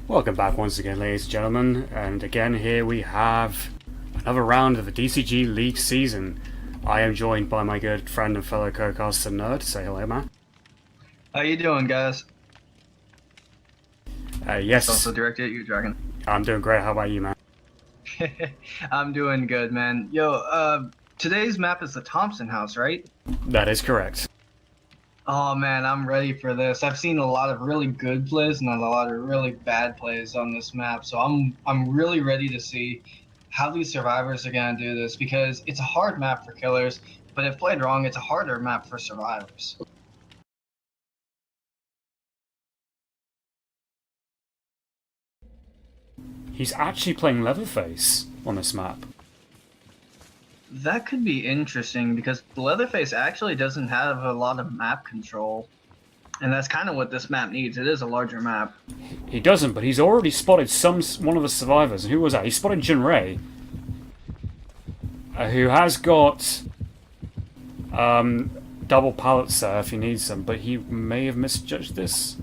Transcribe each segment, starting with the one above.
Welcome back once again, ladies and gentlemen, and again here we have another round of the DCG League season. I am joined by my good friend and fellow co-caster Nerd. Say hello, man. How you doing, guys? Yes. It's also directed at you, Dragon. I'm doing great. How about you, man? I'm doing good, man. Yo, today's map is the Thompson house, right? That is correct. Oh man, I'm ready for this. I've seen a lot of really good plays and a lot of really bad plays on this map, so I'm really ready to see how these survivors are gonna do this, because it's a hard map for killers, but if played wrong, it's a harder map for survivors. He's actually playing Leatherface on this map. That could be interesting, because Leatherface actually doesn't have a lot of map control. And that's kind of what this map needs. It is a larger map. He doesn't, but he's already spotted one of the survivors. Who was that? He spotted Jinray, who has got double pallets there if he needs them, but he may have misjudged this.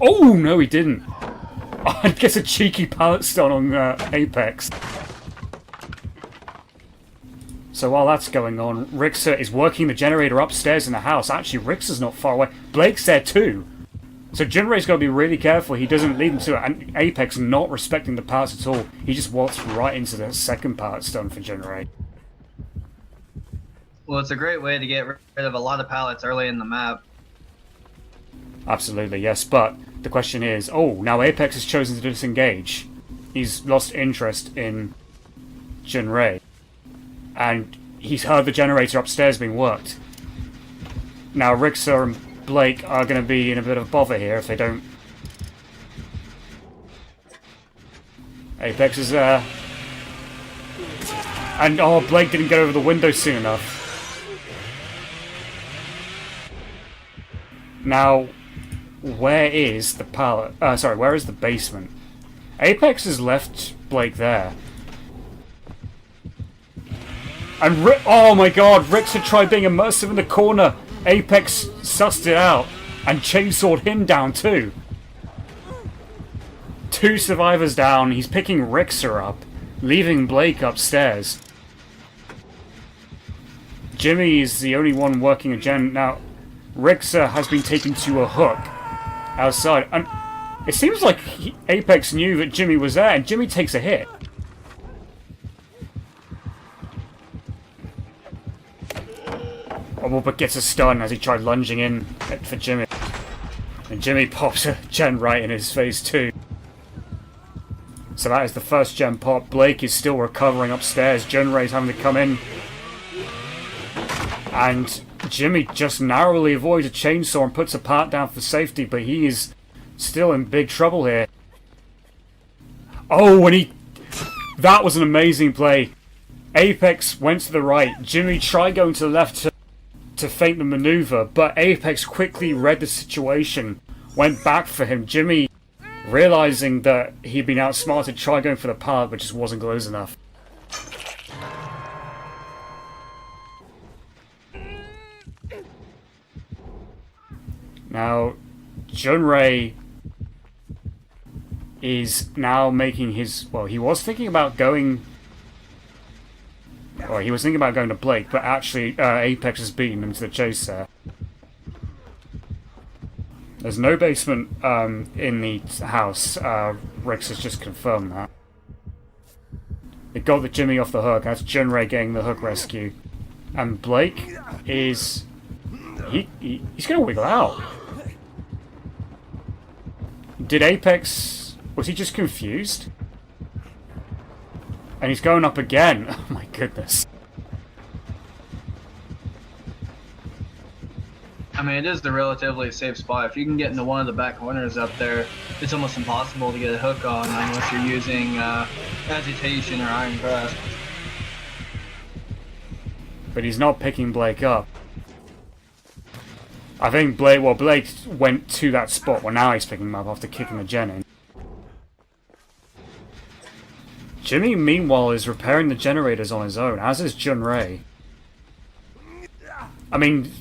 Oh, no, he didn't. I guess a cheeky pallet stun on Apex. So while that's going on, Rixer is working the generator upstairs in the house. Actually, Rixer's not far away. Blake's there too. So Jinray's got to be really careful he doesn't lead him to it. And Apex not respecting the pallets at all. He just walks right into the second pallet stun for Jinray. Well, it's a great way to get rid of a lot of pallets early in the map. Absolutely, yes. But the question is, oh, now Apex has chosen to disengage. He's lost interest in Jinray. And he's heard the generator upstairs being worked. Now Rixer and Blake are going to be in a bit of bother here if they don't. Apex is there. And oh, Blake didn't get over the window soon enough. Now, where is the pallet? Where is the basement? Apex has left Blake there. And oh my god, Rixer tried being immersive in the corner. Apex sussed it out and chainsawed him down too. Two survivors down. He's picking Rixer up, leaving Blake upstairs. Jimmy is the only one working a gen. Now, Rixer has been taken to a hook outside. And it seems like Apex knew that Jimmy was there, and Jimmy takes a hit. Oh, but gets a stun as he tried lunging in for Jimmy. And Jimmy pops a gen right in his face too. So that is the first gen pop. Blake is still recovering upstairs. Jinray's having to come in. And Jimmy just narrowly avoids a chainsaw and puts a part down for safety, but he is still in big trouble here. Oh, and that was an amazing play. Apex went to the right. Jimmy tried going to the left to feint the maneuver, but Apex quickly read the situation, went back for him. Jimmy, realizing that he'd been outsmarted, tried going for the pallet, but just wasn't close enough. Now, Jinray is now making his... Well, he was thinking about going... Well, he was thinking about going to Blake, but actually Apex has beaten him to the chase there. There's no basement in the house. Rex has just confirmed that. They got the Jimmy off the hook. That's Jinray getting the hook rescue. And Blake is... He's going to wiggle out. Did Apex... Was he just confused? And he's going up again. Oh my goodness. I mean, it is the relatively safe spot. If you can get into one of the back corners up there, it's almost impossible to get a hook on unless you're using agitation or iron grasp. But he's not picking Blake up. I think Blake went to that spot. Well, now he's picking him up after kicking the gen in. Jimmy, meanwhile, is repairing the generators on his own, as is Jinray. I mean,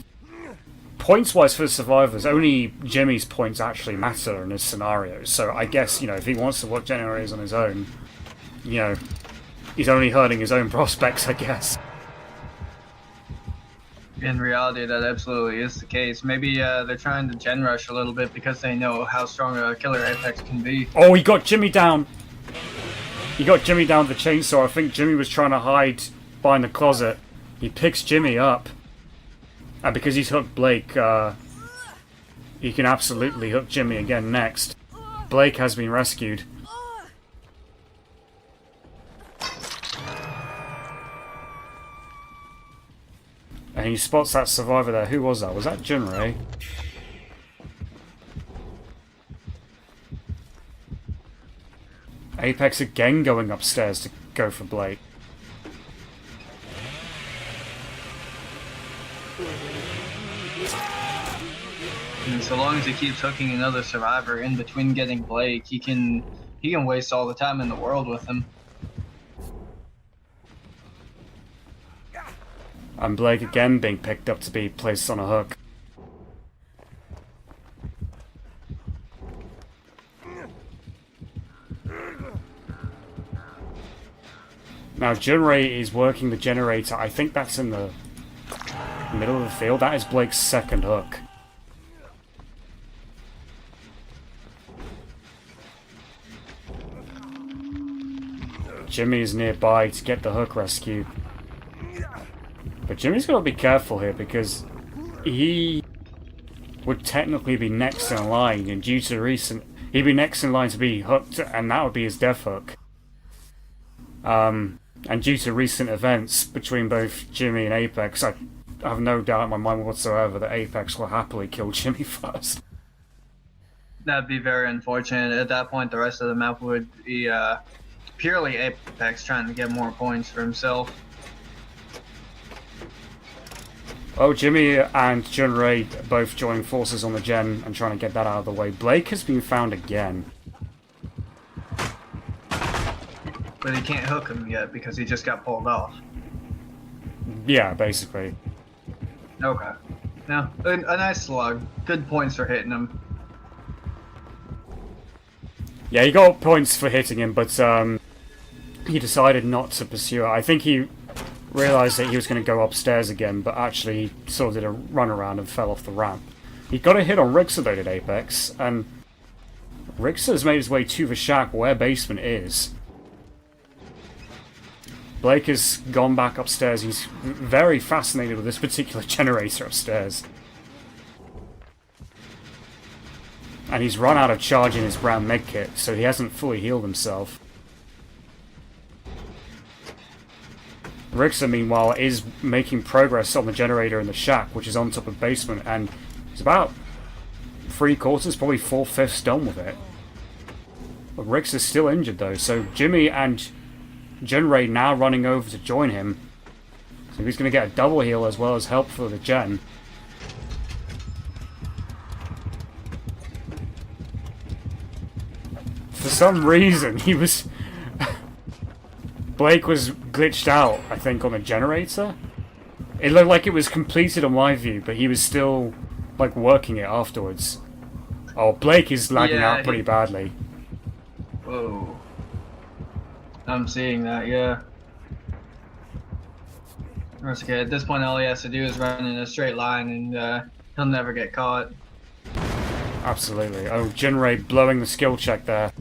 points-wise for the survivors, only Jimmy's points actually matter in this scenario. So I guess, if he wants to work generators on his own, he's only hurting his own prospects, I guess. In reality, that absolutely is the case. Maybe they're trying to gen rush a little bit because they know how strong a killer Apex can be. Oh, he got Jimmy down! He got Jimmy down with the chainsaw. I think Jimmy was trying to hide behind the closet. He picks Jimmy up. And because he's hooked Blake, he can absolutely hook Jimmy again next. Blake has been rescued. And he spots that survivor there. Who was that? Was that Junrei? Apex again going upstairs to go for Blake. And so long as he keeps hooking another survivor in between getting Blake, he can waste all the time in the world with him. And Blake again being picked up to be placed on a hook. Now Junrei is working the generator. I think that's in the middle of the field. That is Blake's second hook. Jimmy is nearby to get the hook rescued. But Jimmy's got to be careful here because he would technically be next in line, and due to recent... He'd be next in line to be hooked, and that would be his death hook. And due to recent events between both Jimmy and Apex, I have no doubt in my mind whatsoever that Apex will happily kill Jimmy first. That'd be very unfortunate. At that point, the rest of the map would be purely Apex trying to get more points for himself. Oh, Jimmy and Junrei both joining forces on the gen and trying to get that out of the way. Blake has been found again. But he can't hook him yet because he just got pulled off. Yeah, basically. Okay. Now, a nice slug. Good points for hitting him. Yeah, he got points for hitting him, but he decided not to pursue it. I think he realised that he was going to go upstairs again, but actually he sort of did a runaround and fell off the ramp. He got a hit on Rixa though, did Apex, and Rixa has made his way to the shack where basement is. Blake has gone back upstairs. He's very fascinated with this particular generator upstairs. And he's run out of charge in his brown medkit, so he hasn't fully healed himself. Rixa, meanwhile, is making progress on the generator in the shack, which is on top of basement, and he's about 3/4, probably 4/5 done with it. But Rixa's still injured though, so Jimmy and Junrei now running over to join him. So he's going to get a double heal as well as help for the gen. For some reason, he was... Blake was glitched out, I think, on the generator. It looked like it was completed on my view, but he was still, like, working it afterwards. Oh, Blake is lagging out pretty badly. Whoa. I'm seeing that, yeah. That's okay. At this point, all he has to do is run in a straight line, and he'll never get caught. Absolutely. Oh, Junrei blowing the skill check there.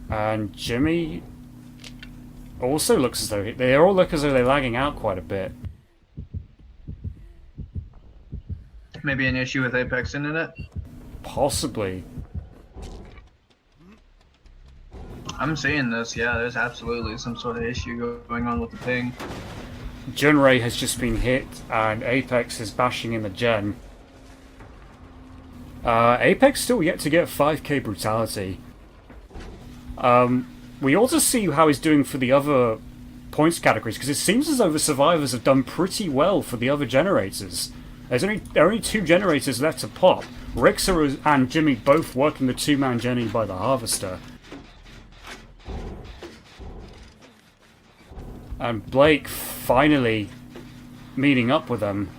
And Jimmy also looks as though... They all look as though they're lagging out quite a bit. Maybe an issue with Apex Internet? Possibly. I'm seeing this, yeah, there's absolutely some sort of issue going on with the ping. Junrei has just been hit, and Apex is bashing in the gen. Apex still yet to get 5k brutality. We also see how he's doing for the other points categories, because it seems as though the survivors have done pretty well for the other generators. There are only 2 generators left to pop. Rixa and Jimmy both working the 2-man Jenny by the Harvester. And Blake finally meeting up with them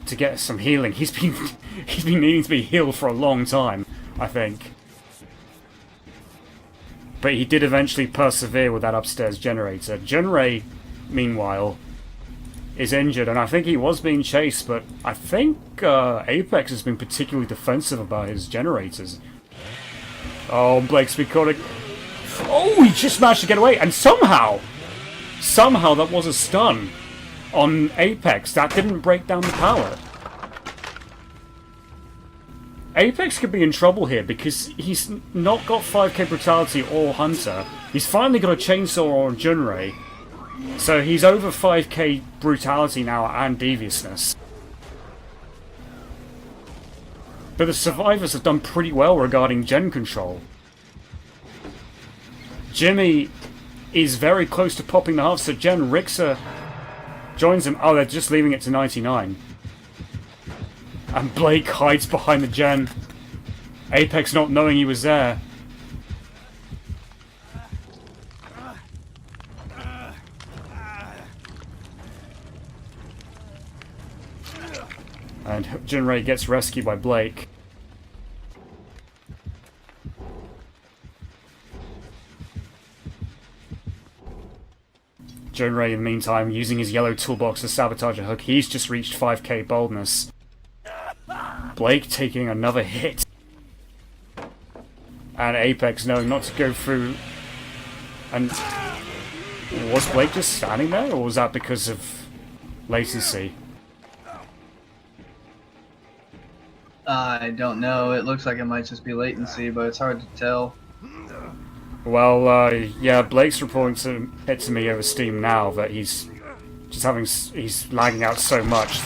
to get some healing. He's been needing to be healed for a long time, I think. But he did eventually persevere with that upstairs generator. Jinray, meanwhile, is injured, and I think he was being chased, but I think Apex has been particularly defensive about his generators. Oh, Blake's been caught. Oh, he just managed to get away, and somehow that was a stun on Apex. That didn't break down the pallet. Apex could be in trouble here because he's not got 5k brutality or hunter. He's finally got a chainsaw on Jinray. So he's over 5k brutality now and deviousness. But the survivors have done pretty well regarding gen control. Jimmy is very close to popping the half, so Gen Rixer joins him. Oh, they're just leaving it to 99. And Blake hides behind the gen. Apex not knowing he was there. And Jinray gets rescued by Blake. Jinray, in the meantime, using his yellow toolbox to sabotage a hook. He's just reached 5k boldness. Blake taking another hit. And Apex knowing not to go through. And was Blake just standing there, or was that because of latency? I don't know. It looks like it might just be latency, but it's hard to tell. Well, yeah, Blake's reporting it to me over Steam now that he's lagging out so much.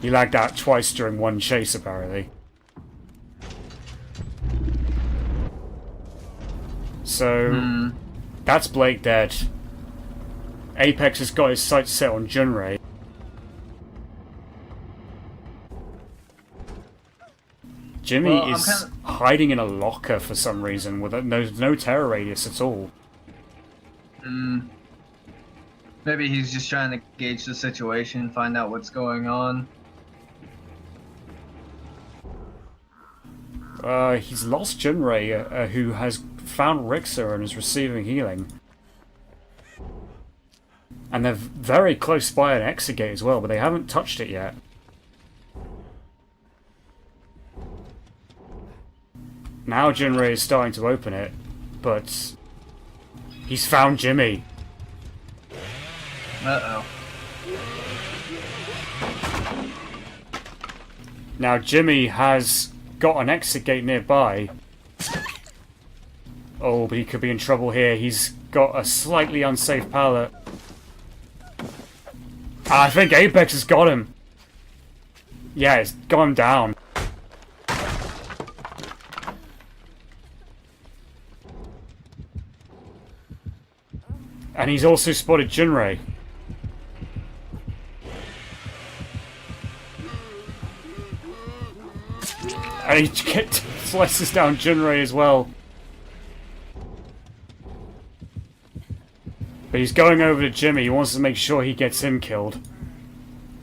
He lagged out twice during one chase, apparently. So, that's Blake dead. Apex has got his sights set on Jinray. Jimmy is hiding in a locker for some reason with no terror radius at all. Maybe he's just trying to gauge the situation, find out what's going on. He's lost Jinray, who has found Rixer and is receiving healing. And they're very close by an exit gate as well, but they haven't touched it yet. Now Jinray is starting to open it, but he's found Jimmy. Uh-oh. Now Jimmy has got an exit gate nearby. Oh, but he could be in trouble here. He's got a slightly unsafe pallet. I think Apex has got him. Yeah, it's gone down. And he's also spotted Jinray. And he slices down Jinray as well. But he's going over to Jimmy. He wants to make sure he gets him killed.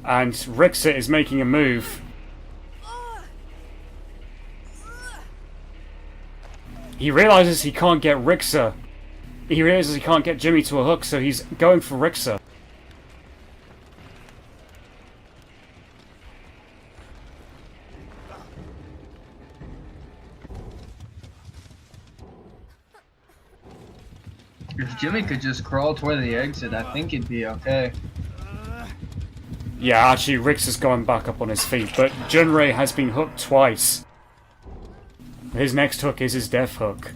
And Rixer is making a move. He realizes he can't get Rixer. He realizes he can't get Jimmy to a hook, so he's going for Rixer. If Jimmy could just crawl toward the exit, I think he'd be okay. Yeah, actually, Rixer's going back up on his feet, but Jinray has been hooked twice. His next hook is his death hook.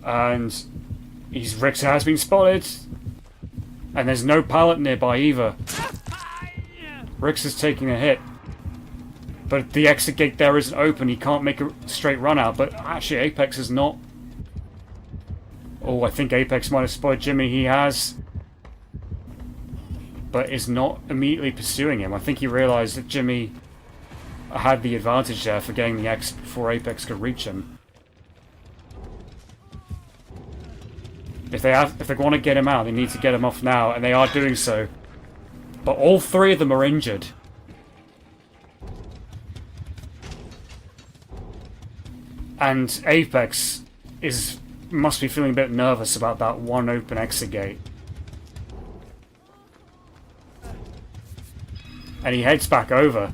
And Rixer has been spotted. And there's no pallet nearby either. Rixer's taking a hit. But the exit gate there isn't open. He can't make a straight run out. But actually Apex is not. Oh, I think Apex might have spotted Jimmy. He has. But is not immediately pursuing him. I think he realized that Jimmy had the advantage there for getting the exit before Apex could reach him. If they want to get him out, they need to get him off now, and they are doing so. But all three of them are injured. And Apex must be feeling a bit nervous about that one open exit gate. And he heads back over.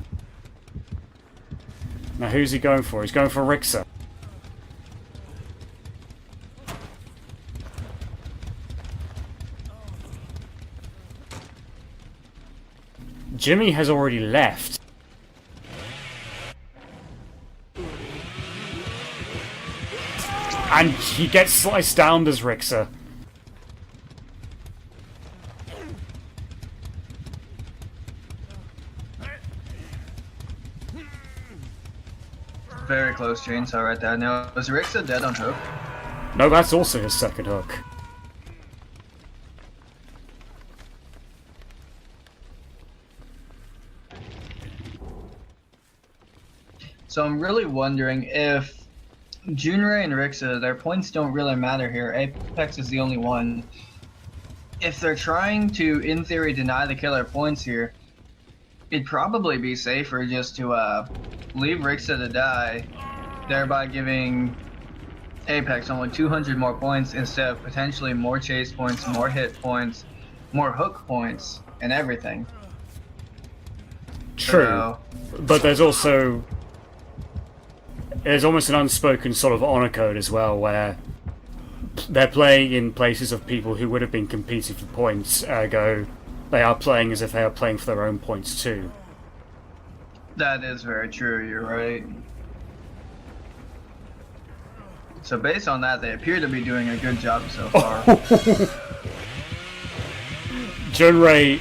Now who's he going for? He's going for Rixer. Jimmy has already left. And he gets sliced down as Rixer. Very close chainsaw right there. Now, is Rixer dead on hook? No, that's also his second hook. So I'm really wondering if Junrei and Rixer, their points don't really matter here. Apex is the only one. If they're trying to, in theory, deny the killer points here, it'd probably be safer just to leave Rixer to die, thereby giving Apex only 200 more points instead of potentially more chase points, more hit points, more hook points, and everything. True. So, but there's almost an unspoken sort of honor code as well, where they're playing in places of people who would have been competing for points, ergo they are playing as if they are playing for their own points too. that is very true, you're right. So based on that, they appear to be doing a good job so far. Junrei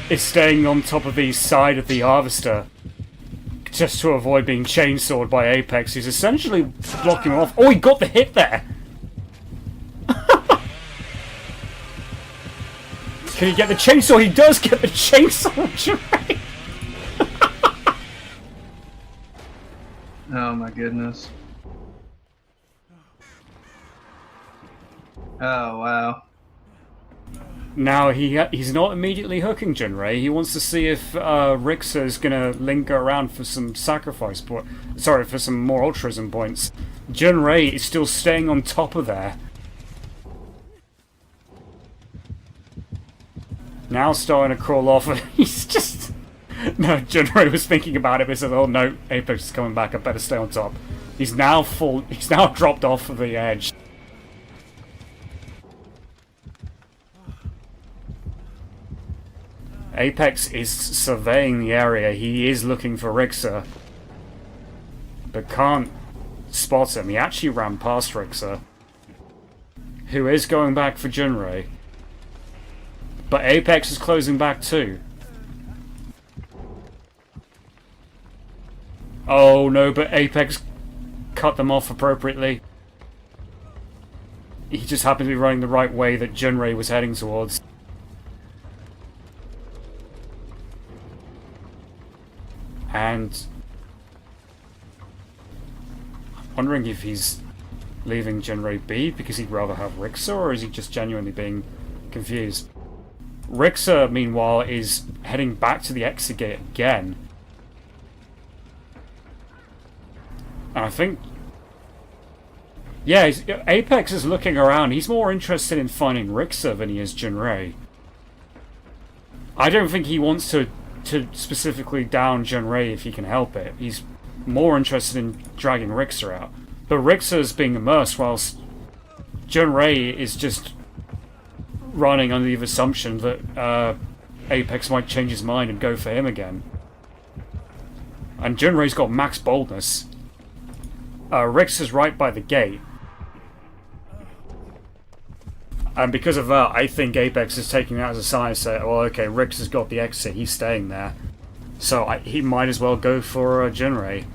is staying on top of the side of the harvester just to avoid being chainsawed by Apex, who's essentially blocking him off. Oh, he got the hit there! Can he get the chainsaw? He does get the chainsaw, Junrei! Oh my goodness. Oh wow. Now, he's not immediately hooking Junrei. He wants to see if Rixer's gonna linger around for some sacrifice for some more altruism points. Junrei is still staying on top of there. Now starting to crawl off, and he's just... No, Junrei was thinking about it, but he said, oh no, Apex is coming back, I better stay on top. He's now dropped off of the edge. Apex is surveying the area. He is looking for Rixer, but can't spot him. He actually ran past Rixer, who is going back for Junrei. But Apex is closing back too. Oh no, but Apex cut them off appropriately. He just happened to be running the right way that Junrei was heading towards. And I'm wondering if he's leaving Junrei be because he'd rather have Rixer, or is he just genuinely being confused? Rixer, meanwhile, is heading back to the exit gate again. And I think... Yeah, Apex is looking around. He's more interested in finding Rixer than he is Junrei. I don't think he wants to specifically down Junrei if he can help it. He's more interested in dragging Rixer out. But Rixer's being immersed whilst Junrei is just running under the assumption that Apex might change his mind and go for him again. And Junrei's got max boldness. Rixer's right by the gate. And because of that, I think Apex is taking that as a sign to say, well, okay, Rixer's got the exit, he's staying there. So he might as well go for Junrei.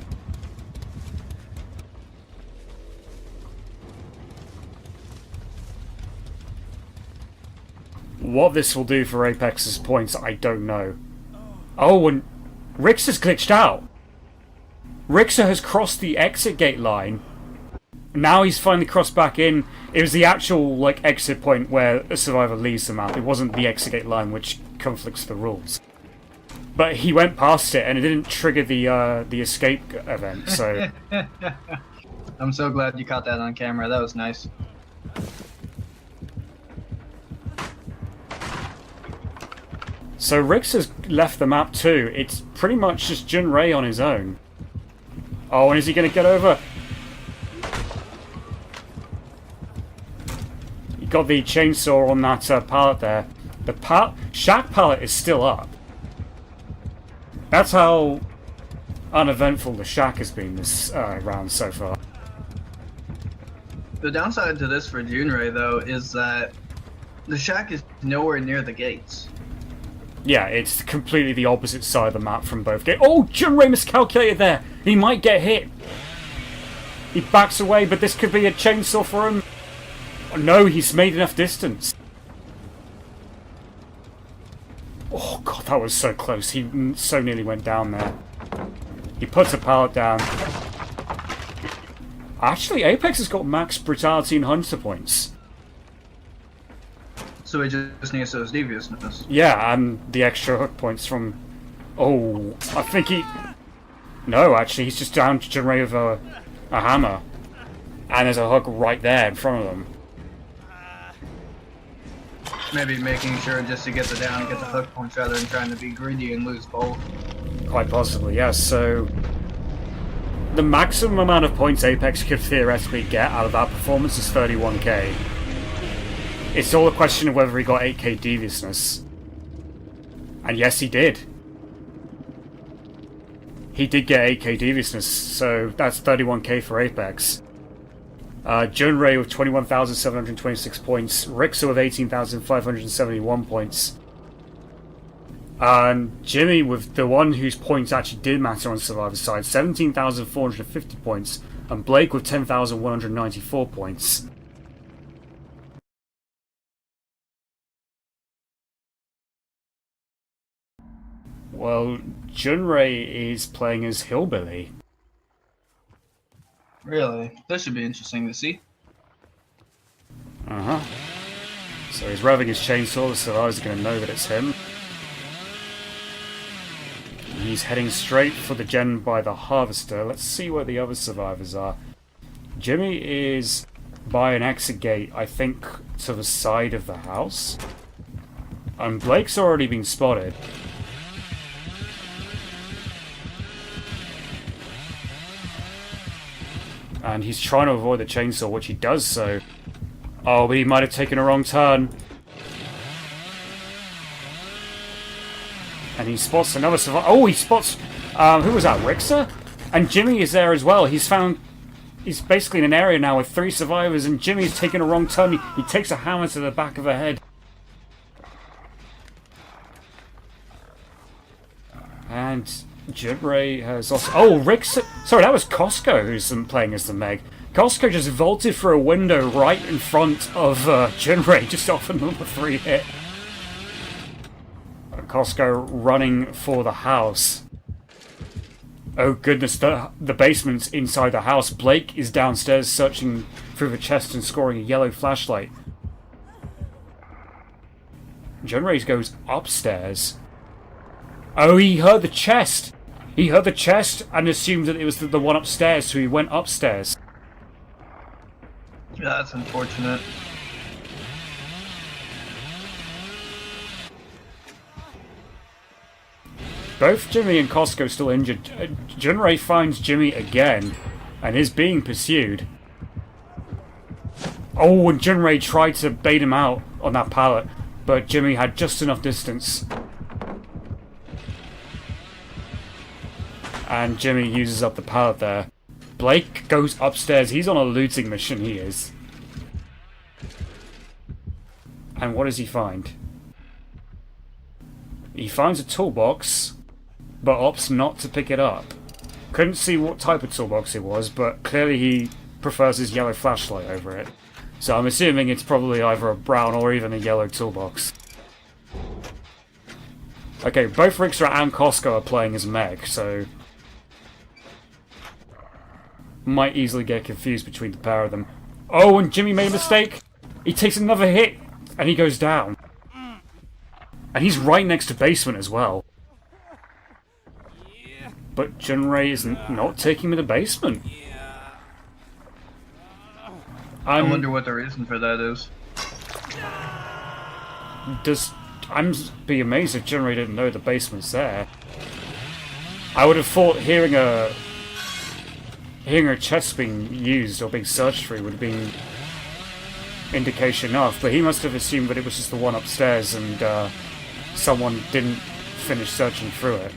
What this will do for Apex's points, I don't know. Oh, and Rixer's glitched out. Rixer has crossed the exit gate line. Now he's finally crossed back in. It was the actual like exit point where a survivor leaves the map. It wasn't the exit gate line, which conflicts with the rules. But he went past it, and it didn't trigger the escape event. So I'm so glad you caught that on camera. That was nice. So Rix has left the map too. It's pretty much just Junrei on his own. Oh, and is he going to get over? He got the chainsaw on that pallet there. The shack pallet is still up. That's how uneventful the shack has been this round so far. The downside to this for Junrei, though, is that the shack is nowhere near the gates. Yeah, it's completely the opposite side of the map from both gates. Oh, Junrei miscalculated there. He might get hit. He backs away, but this could be a chainsaw for him. Oh, no, he's made enough distance. Oh god, that was so close. He so nearly went down there. He puts a pallet down. Actually, Apex has got max brutality and hunter points. So he just needs those deviousness. Yeah, and the extra hook points from... Oh, I think he... No, actually, he's just down to Junrei with a hammer. And there's a hook right there in front of him. Maybe making sure just to get the down and get the hook points rather than trying to be greedy and lose both. Quite possibly, yes. So the maximum amount of points Apex could theoretically get out of that performance is 31k. It's all a question of whether he got 8k deviousness. And yes, he did. He did get 8k deviousness, so that's 31k for Apex. Junrei with 21,726 points, Rixer with 18,571 points, and Jimmy with the one whose points actually did matter on Survivor's side, 17,450 points, and Blake with 10,194 points. Well, Junrei is playing as Hillbilly. Really? This should be interesting to see. Uh-huh. So he's revving his chainsaw, the survivors are going to know that it's him. He's heading straight for the gen by the harvester. Let's see where the other survivors are. Jimmy is by an exit gate, I think, to the side of the house. And Blake's already been spotted. And he's trying to avoid the chainsaw, which he does so. Oh, but he might have taken a wrong turn. And he spots another survivor. Oh, he spots... who was that? Rixer? And Jimmy is there as well. He's basically in an area now with 3 survivors, and Jimmy's taken a wrong turn. He takes a hammer to the back of the head. And Junrei has also... Oh, Rixer... Sorry, that was Costco who's playing as the Meg. Costco just vaulted through a window right in front of Junrei, just off a number 3 hit. Costco running for the house. Oh goodness, the basement's inside the house. Blake is downstairs searching through the chest and scoring a yellow flashlight. Junrei goes upstairs. Oh, he heard the chest! He heard the chest and assumed that it was the one upstairs, so he went upstairs. Yeah, that's unfortunate. Both Jimmy and Costco still injured. Junrei finds Jimmy again and is being pursued. Oh, and Junrei tried to bait him out on that pallet, but Jimmy had just enough distance. And Jimmy uses up the pallet there. Blake goes upstairs. He's on a looting mission, he is. And what does he find? He finds a toolbox, but opts not to pick it up. Couldn't see what type of toolbox it was, but clearly he prefers his yellow flashlight over it. So I'm assuming it's probably either a brown or even a yellow toolbox. Okay, both Rixer and Costco are playing as Meg, so... might easily get confused between the pair of them. Oh, and Jimmy made a mistake! He takes another hit, and he goes down. And he's right next to basement as well. But Junrei is not taking him to the basement. I wonder what the reason for that is. I'm be amazed if Junrei didn't know the basement's there. I would have thought hearing a chest being used or being searched through would have been indication enough, but he must have assumed that it was just the one upstairs and someone didn't finish searching through it.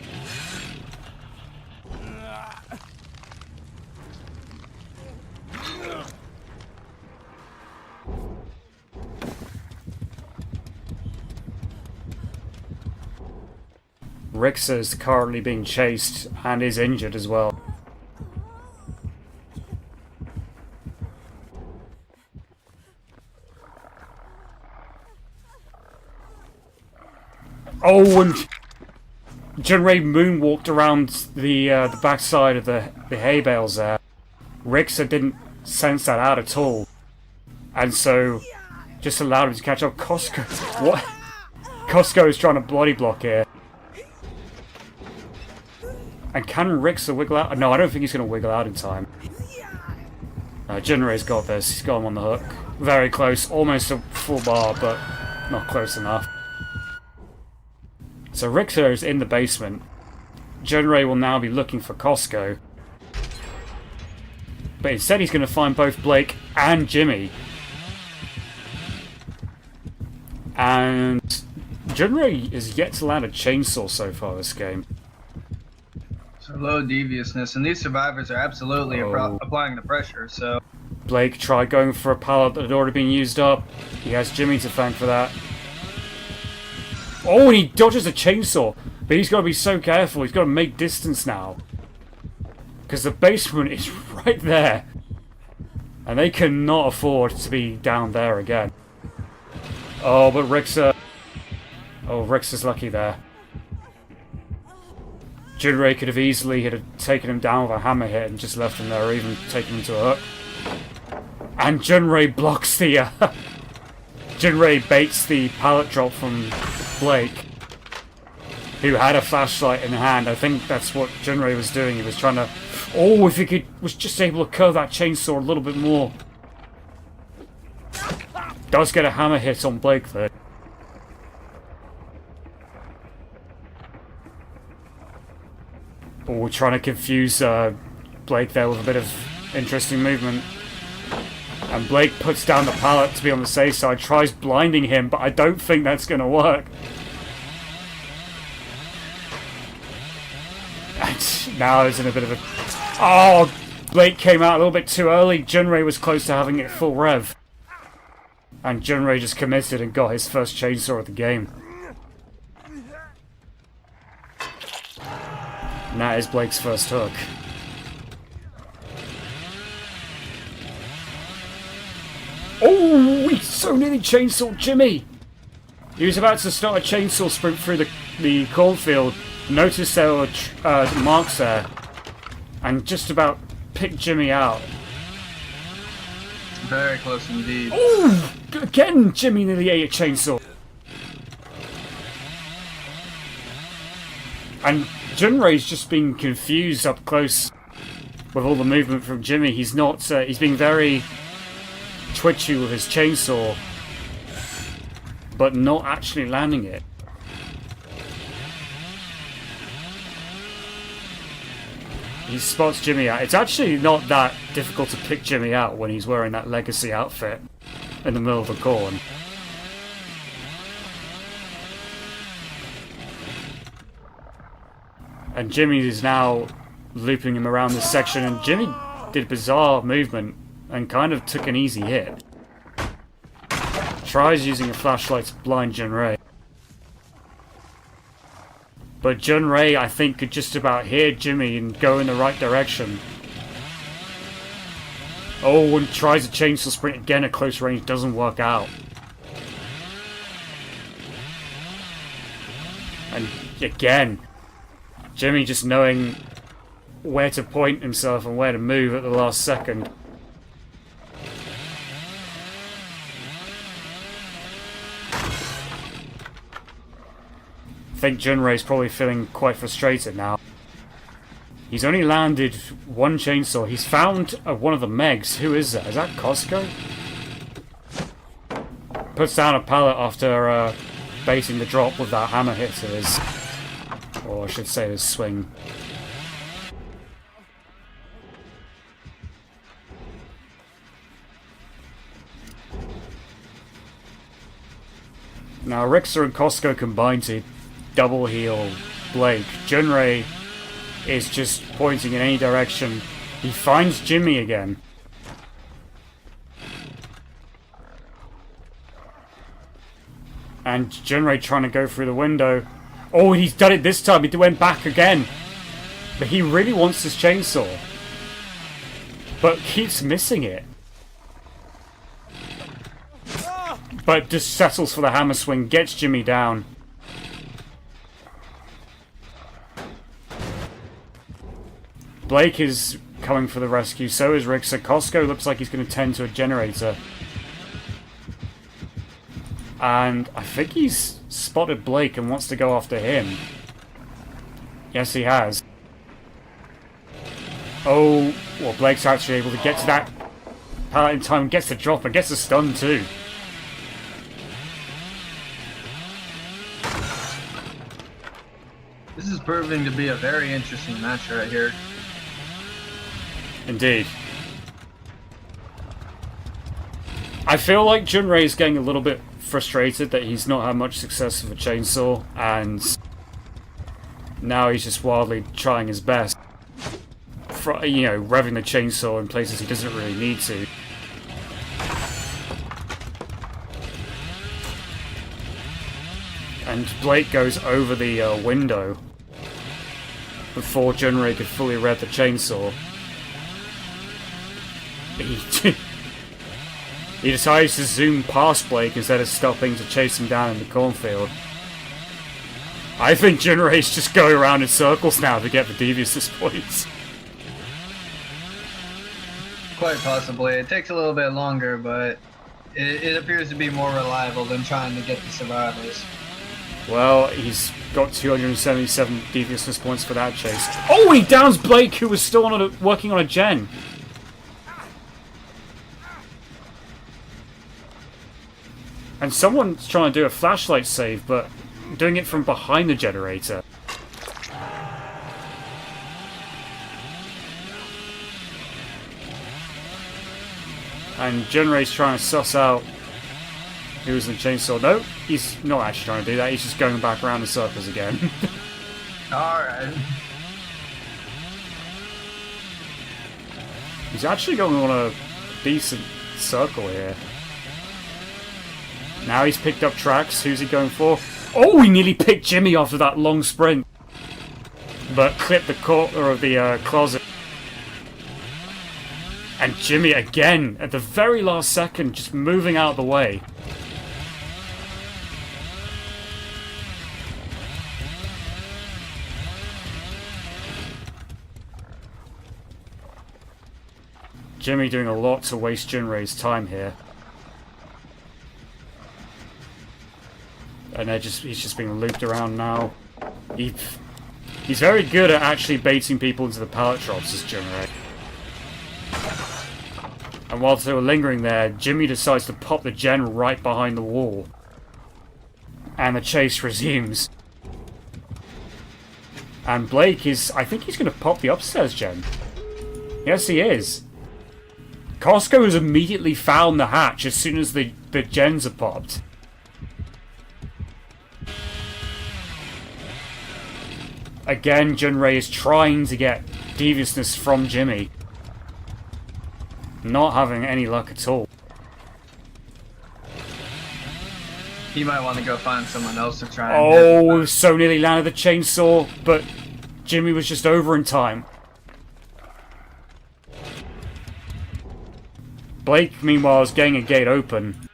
Rixa is currently being chased and is injured as well. Oh, and Junrei moonwalked around the backside of the hay bales there. Rixa didn't sense that out at all, and so just allowed him to catch up. Costco, what? Costco is trying to bloody block here. And can Rixa wiggle out? No, I don't think he's going to wiggle out in time. Junrei's got this. He's got him on the hook. Very close. Almost a full bar, but not close enough. So Rixa is in the basement. Junrei will now be looking for Costco. But instead he's going to find both Blake and Jimmy. And Junrei is yet to land a chainsaw so far this game. So low deviousness, and these survivors are absolutely applying the pressure, so... Blake tried going for a pallet that had already been used up. He has Jimmy to thank for that. Oh, and he dodges a chainsaw. But he's got to be so careful. He's got to make distance now. Because the basement is right there. And they cannot afford to be down there again. Oh, but Rixa... Oh, Rixa's lucky there. Junrei could have easily taken him down with a hammer hit and just left him there, or even taken him to a hook. And Junrei blocks the... Junrei baits the pallet drop from Blake, who had a flashlight in hand. I think that's what Junrei was doing. He was trying to... Oh, if he was just able to curve that chainsaw a little bit more. Does get a hammer hit on Blake, though. Oh, we're trying to confuse Blake there with a bit of interesting movement. And Blake puts down the pallet to be on the safe side, tries blinding him, but I don't think that's going to work. And now there's in a bit of a... Oh, Blake came out a little bit too early. Junrei was close to having it full rev. And Junrei just committed and got his first chainsaw of the game. And that is Blake's first hook. Oh, he so nearly chainsawed Jimmy! He was about to start a chainsaw sprint through the cornfield, noticed there were marks there, and just about picked Jimmy out. Very close indeed. Oh! Again, Jimmy nearly ate a chainsaw. And Junrei's just being confused up close with all the movement from Jimmy. He's not... he's being very twitchy with his chainsaw, but not actually landing it. He spots Jimmy out. It's actually not that difficult to pick Jimmy out when he's wearing that legacy outfit in the middle of the corn. And Jimmy is now looping him around this section, and Jimmy did a bizarre movement and kind of took an easy hit. Tries using a flashlight to blind Junrei. But Junrei, I think, could just about hear Jimmy and go in the right direction. Oh, and tries a chainsaw sprint again at close range, doesn't work out. And again, Jimmy just knowing where to point himself and where to move at the last second. I think Junrei's probably feeling quite frustrated now. He's only landed one chainsaw. He's found one of the Megs. Who is that? Is that Costco? Puts down a pallet after baiting the drop with that hammer hit to his... or I should say his swing. Now Richter and Costco combined to double heal Blake. Junrei is just pointing in any direction. He finds Jimmy again. And Junrei trying to go through the window. Oh, he's done it this time. He went back again. But he really wants this chainsaw. But keeps missing it. But just settles for the hammer swing. Gets Jimmy down. Blake is coming for the rescue. So is Richter. Costco looks like he's going to tend to a generator. And I think he's spotted Blake and wants to go after him. Yes, he has. Oh, well, Blake's actually able to get to that pallet in time. Gets the drop and gets the stun too. This is proving to be a very interesting match right here. Indeed. I feel like Junrei is getting a little bit frustrated that he's not had much success with a chainsaw, and now he's just wildly trying his best. You know, revving the chainsaw in places he doesn't really need to. And Blake goes over the window before Junrei could fully rev the chainsaw. He decides to zoom past Blake instead of stopping to chase him down in the cornfield. I think Junrei's just going around in circles now to get the deviousness points. Quite possibly. It takes a little bit longer, but it appears to be more reliable than trying to get the survivors. Well, he's got 277 deviousness points for that chase. Oh, he downs Blake, who was still on working on a gen. And someone's trying to do a flashlight save, but doing it from behind the generator. And Junrei's trying to suss out who's in the chainsaw. No, he's not actually trying to do that. He's just going back around in circles again. Alright. He's actually going on a decent circle here. Now he's picked up tracks. Who's he going for? Oh, he nearly picked Jimmy off of that long sprint. But clipped the corner of the closet. And Jimmy again, at the very last second, just moving out of the way. Jimmy doing a lot to waste Junrei's time here. And he's just being looped around now. He's very good at actually baiting people into the pallet drops, as Junrei. And whilst they were lingering there, Jimmy decides to pop the gen right behind the wall. And the chase resumes. And Blake is... I think he's going to pop the upstairs gen. Yes, he is. Costco has immediately found the hatch as soon as the gens are popped. Again, Junrei is trying to get deviousness from Jimmy. Not having any luck at all. He might want to go find someone else to try and Oh, so nearly landed the chainsaw, but Jimmy was just over in time. Blake, meanwhile, is getting a gate open.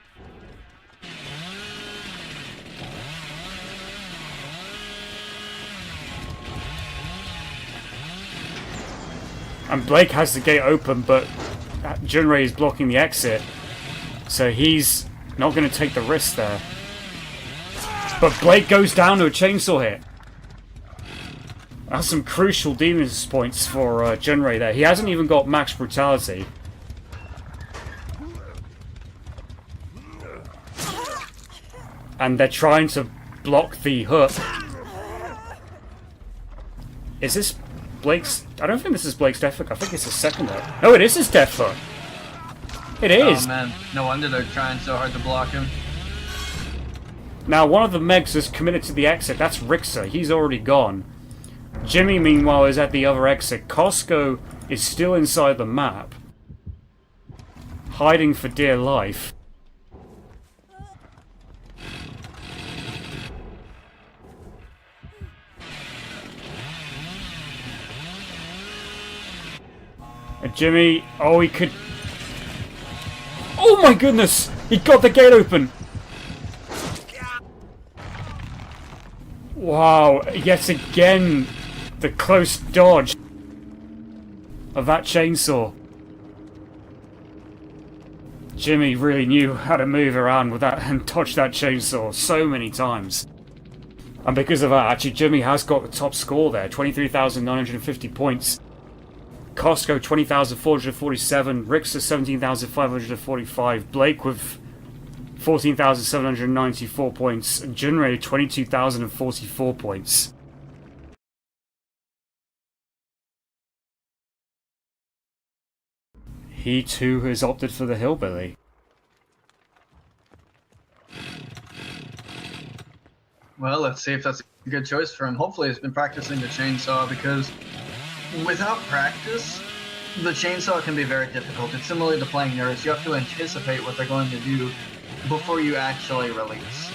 And Blake has the gate open, but Junrei is blocking the exit. So he's not going to take the risk there. But Blake goes down to a chainsaw hit. That's some crucial demons points for Junrei there. He hasn't even got max brutality. And they're trying to block the hook. Is this Blake's... I don't think this is Blake's death hook. I think it's his second hook. No, it is his death hook. It is. Oh man, no wonder they're trying so hard to block him. Now, one of the Megs is committed to the exit. That's Rixa. He's already gone. Jimmy, meanwhile, is at the other exit. Costco is still inside the map, hiding for dear life. And Jimmy, oh, he could... Oh my goodness! He got the gate open! Wow, yet again, the close dodge of that chainsaw. Jimmy really knew how to move around with that and dodge that chainsaw so many times. And because of that, actually, Jimmy has got the top score there, 23,950 points. Costco 20,447, Rixa 17,545, Blake with 14,794 points, and Junrei 22,044 points. He too has opted for the hillbilly. Well, let's see if that's a good choice for him. Hopefully he's been practicing the chainsaw, because without practice, the chainsaw can be very difficult. It's similar to playing nerds. You have to anticipate what they're going to do before you actually release.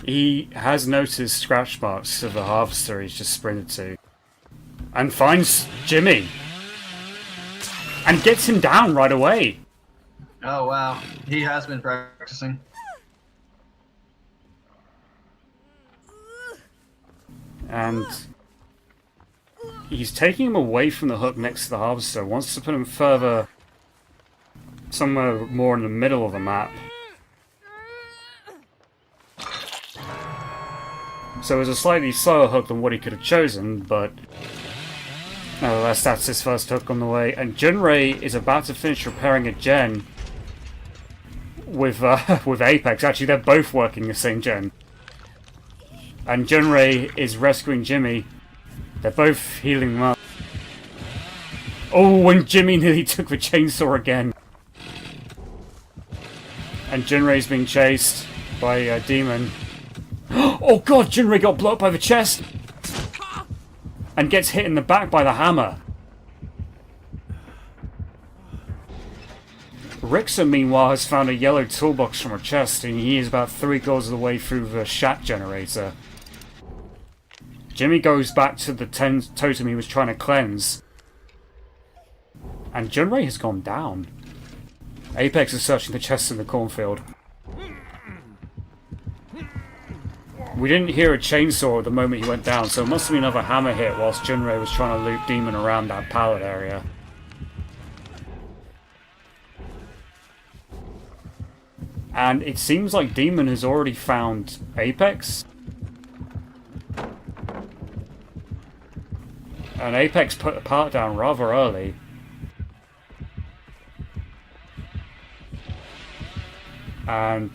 He has noticed scratch marks of the harvester he's just sprinted to. And finds Jimmy. And gets him down right away. Oh wow, he has been practicing. And he's taking him away from the hook next to the harvester. Wants to put him further, somewhere more in the middle of the map. So it was a slightly slower hook than what he could have chosen, but nevertheless, that's his first hook on the way. And Junrei is about to finish repairing a gen with Apex. Actually, they're both working the same gen. And Junrei is rescuing Jimmy. They're both healing him up. Oh, and Jimmy nearly took the chainsaw again. And Junrei's being chased by a demon. Oh god, Junrei got blocked by the chest! And gets hit in the back by the hammer. Rixa, meanwhile, has found a yellow toolbox from her chest, and he is about 3/4 of the way through the shat generator. Jimmy goes back to the totem he was trying to cleanse. And Junrei has gone down. Apex is searching the chests in the cornfield. We didn't hear a chainsaw at the moment he went down, so it must have been another hammer hit whilst Junrei was trying to loop Demon around that pallet area. And it seems like Demon has already found Apex. And Apex put the pallet down rather early. And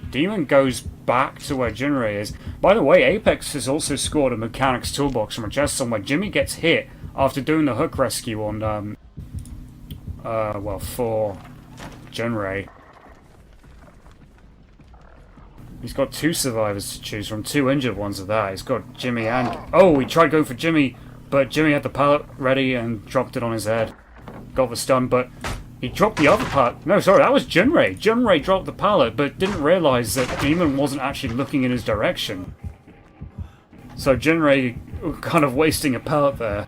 Demon goes back to where Junrei is. By the way, Apex has also scored a mechanics toolbox from a chest somewhere. Jimmy gets hit after doing the hook rescue on, for Junrei. He's got 2 survivors to choose from, 2 injured ones of that. He's got Jimmy and... Oh, he tried going for Jimmy, but Jimmy had the pallet ready and dropped it on his head. Got the stun, but he dropped the other pallet. No, sorry, that was Junrei. Junrei dropped the pallet, but didn't realise that Demon wasn't actually looking in his direction. So Junrei kind of wasting a pallet there.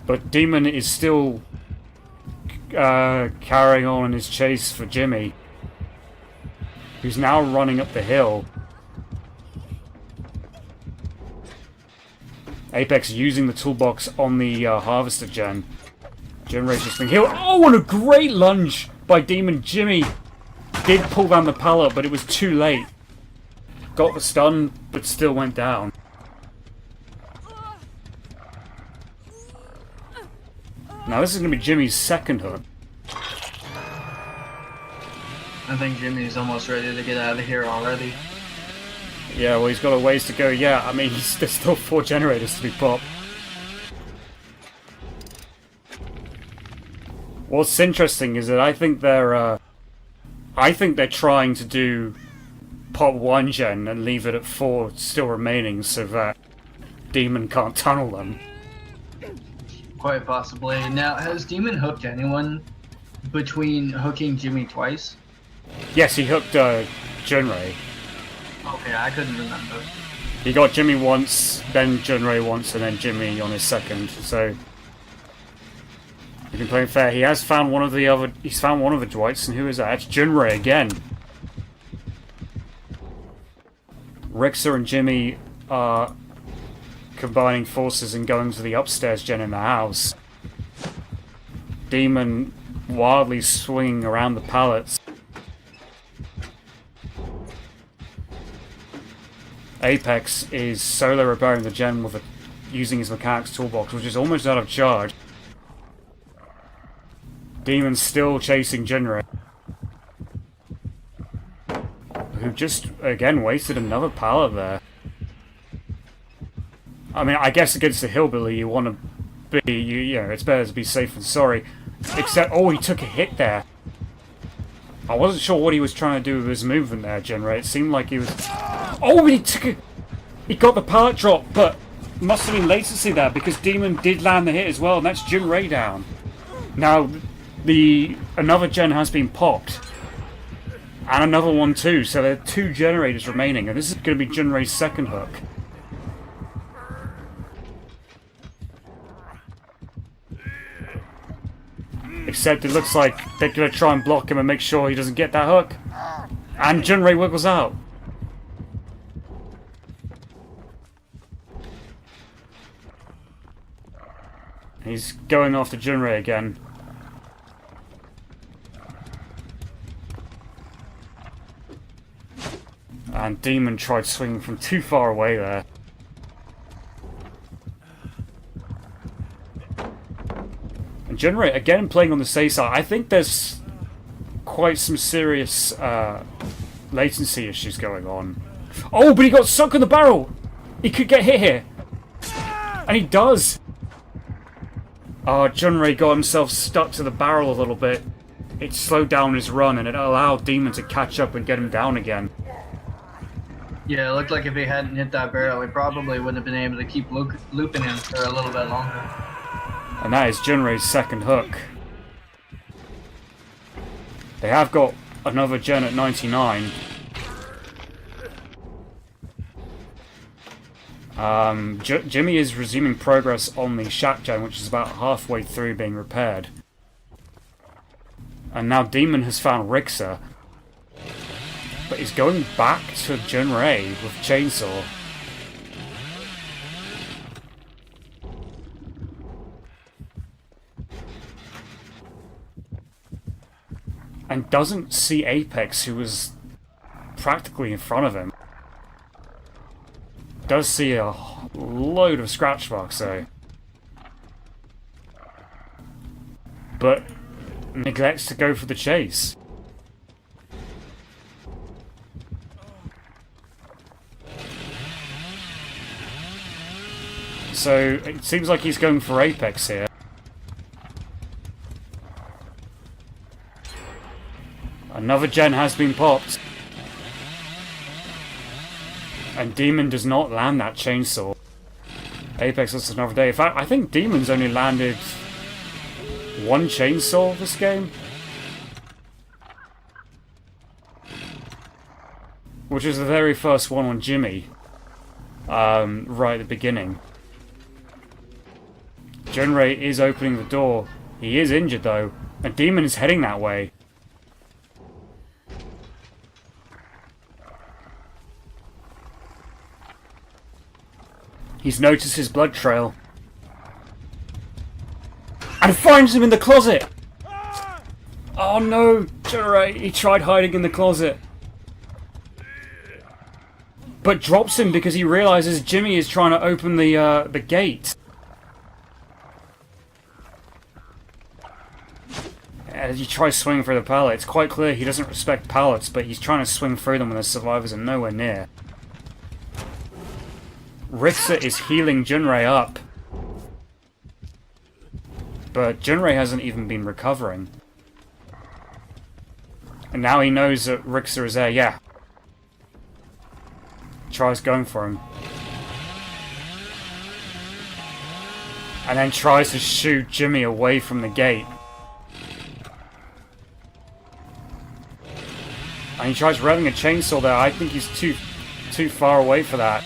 But Demon is still carrying on in his chase for Jimmy, who's now running up the hill. Apex using the toolbox on the Harvester gen. Generator's just been healed. Oh, and a great lunge by Demon. Jimmy did pull down the pallet, but it was too late. Got the stun, but still went down. Now this is going to be Jimmy's second hook. I think Jimmy's almost ready to get out of here already. Yeah, well, he's got a ways to go. Yeah, I mean, there's still 4 generators to be popped. What's interesting is that I think they're trying to do pop 1 gen and leave it at 4 still remaining so that Demon can't tunnel them. Quite possibly. Now, has Demon hooked anyone between hooking Jimmy twice? Yes, he hooked Junrei. Okay, I couldn't remember. He got Jimmy once, then Junrei once, and then Jimmy on his second. So you've been playing fair. He has found one of the other. He's found one of the Dwights, and who is that? It's Junrei again. Rixa and Jimmy are combining forces and going to the upstairs gen in the house. Demon wildly swinging around the pallets. Apex is solo repairing the gen with using his mechanics toolbox, which is almost out of charge. Demon's still chasing Junrei, who just again wasted another pallet there. I mean, I guess against the hillbilly, you want to be, you know, it's better to be safe than sorry. Except, oh, he took a hit there. I wasn't sure what he was trying to do with his movement there, Junrei. It seemed like he was. Oh, but he got the pallet drop, but must have been latency there because Demon did land the hit as well, and that's Junrei down. Now, another gen has been popped, and another one too. So there are 2 generators remaining, and this is going to be Junrei's second hook. Except it looks like they're going to try and block him and make sure he doesn't get that hook. And Junrei wiggles out. He's going after Junrei again. And Demon tried swinging from too far away there. And Junrei, again, playing on the safe side. I think there's quite some serious latency issues going on. Oh, but he got stuck in the barrel! He could get hit here. And he does! Oh, Junrei got himself stuck to the barrel a little bit. It slowed down his run and it allowed Demon to catch up and get him down again. Yeah, it looked like if he hadn't hit that barrel, he probably wouldn't have been able to keep looping him for a little bit longer. And that is Junrei's second hook. They have got another gen at 99. Jimmy is resuming progress on the Shack gen, which is about halfway through being repaired. And now Demon has found Rixa. But he's going back to Junrei with Chainsaw. And doesn't see Apex, who was practically in front of him. Does see a load of scratch marks though. But neglects to go for the chase. So it seems like he's going for Apex here. Another gen has been popped. And Demon does not land that chainsaw. Apex looks another day. In fact, I think Demon's only landed 1 chainsaw this game. Which is the very first one on Jimmy. Right at the beginning. Junrei is opening the door. He is injured though. And Demon is heading that way. He's noticed his blood trail. And finds him in the closet! Oh no, Jinrei, he tried hiding in the closet. But drops him because he realizes Jimmy is trying to open the gate. As he tries swinging through the pallet, it's quite clear he doesn't respect pallets, but he's trying to swing through them when the survivors are nowhere near. Rixa is healing Jinrei up. But Jinrei hasn't even been recovering. And now he knows that Rixa is there, yeah. Tries going for him. And then tries to shoot Jimmy away from the gate. And he tries revving a chainsaw there. I think he's too far away for that.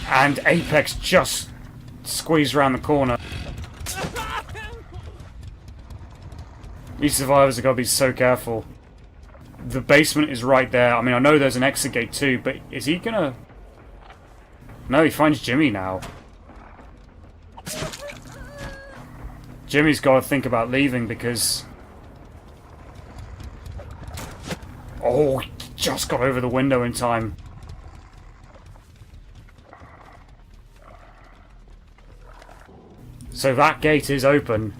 And Apex just squeezed around the corner. These survivors have got to be so careful. The basement is right there. I mean, I know there's an exit gate too, but is he gonna... No, he finds Jimmy now. Jimmy's got to think about leaving because... Oh, he just got over the window in time. So that gate is open.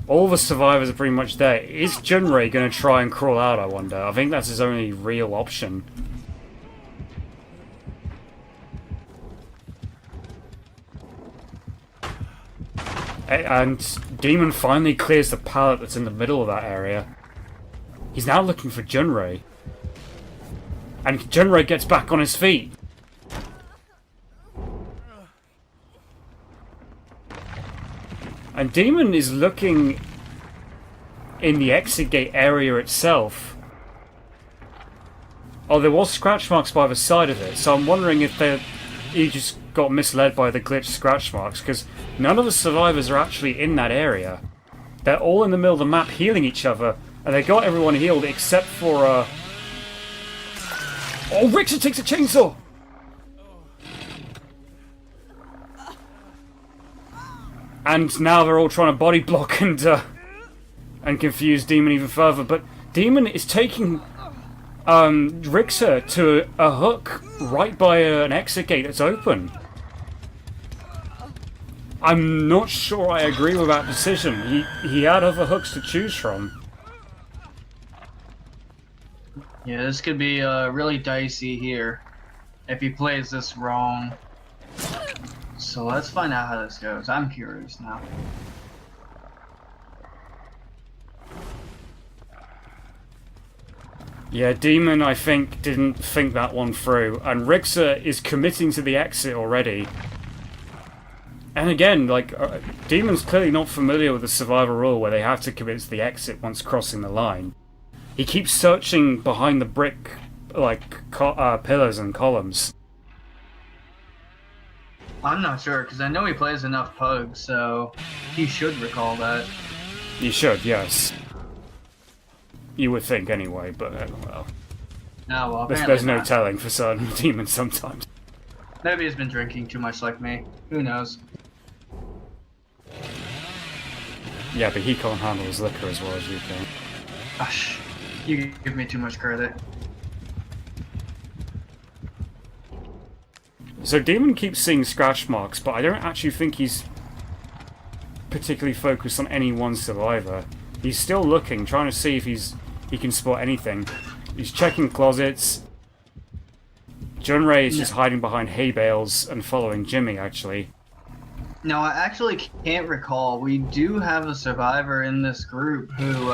All the survivors are pretty much there. Is Jinrei going to try and crawl out, I wonder? I think that's his only real option. And Demon finally clears the pallet that's in the middle of that area. He's now looking for Jinrei. And Jinrei gets back on his feet. And Demon is looking in the exit gate area itself. Oh, there was scratch marks by the side of it, so I'm wondering if he just got misled by the glitched scratch marks, because none of the survivors are actually in that area. They're all in the middle of the map healing each other, and they got everyone healed except for, Oh, Rixa takes a chainsaw! And now they're all trying to body block and confuse Demon even further. But Demon is taking Rixa to a hook right by an exit gate that's open. I'm not sure I agree with that decision. He had other hooks to choose from. Yeah, this could be really dicey here if he plays this wrong. So let's find out how this goes. I'm curious now. Yeah, Demon, I think, didn't think that one through. And Rixa is committing to the exit already. And again, like, Demon's clearly not familiar with the survivor rule where they have to commit to the exit once crossing the line. He keeps searching behind the brick, like, pillars and columns. I'm not sure, because I know he plays enough pugs, so he should recall that. You should, yes. You would think anyway, but, well. Oh, well, There's no not. telling for certain demons sometimes. Maybe he's been drinking too much like me. Who knows? Yeah, but he can't handle his liquor as well as you can. Gosh, you give me too much credit. So Demon keeps seeing scratch marks, but I don't actually think he's particularly focused on any one survivor. He's still looking, trying to see if he can spot anything. He's checking closets. Jinrei is just hiding behind hay bales and following Jimmy, actually. No, I actually can't recall. We do have a survivor in this group who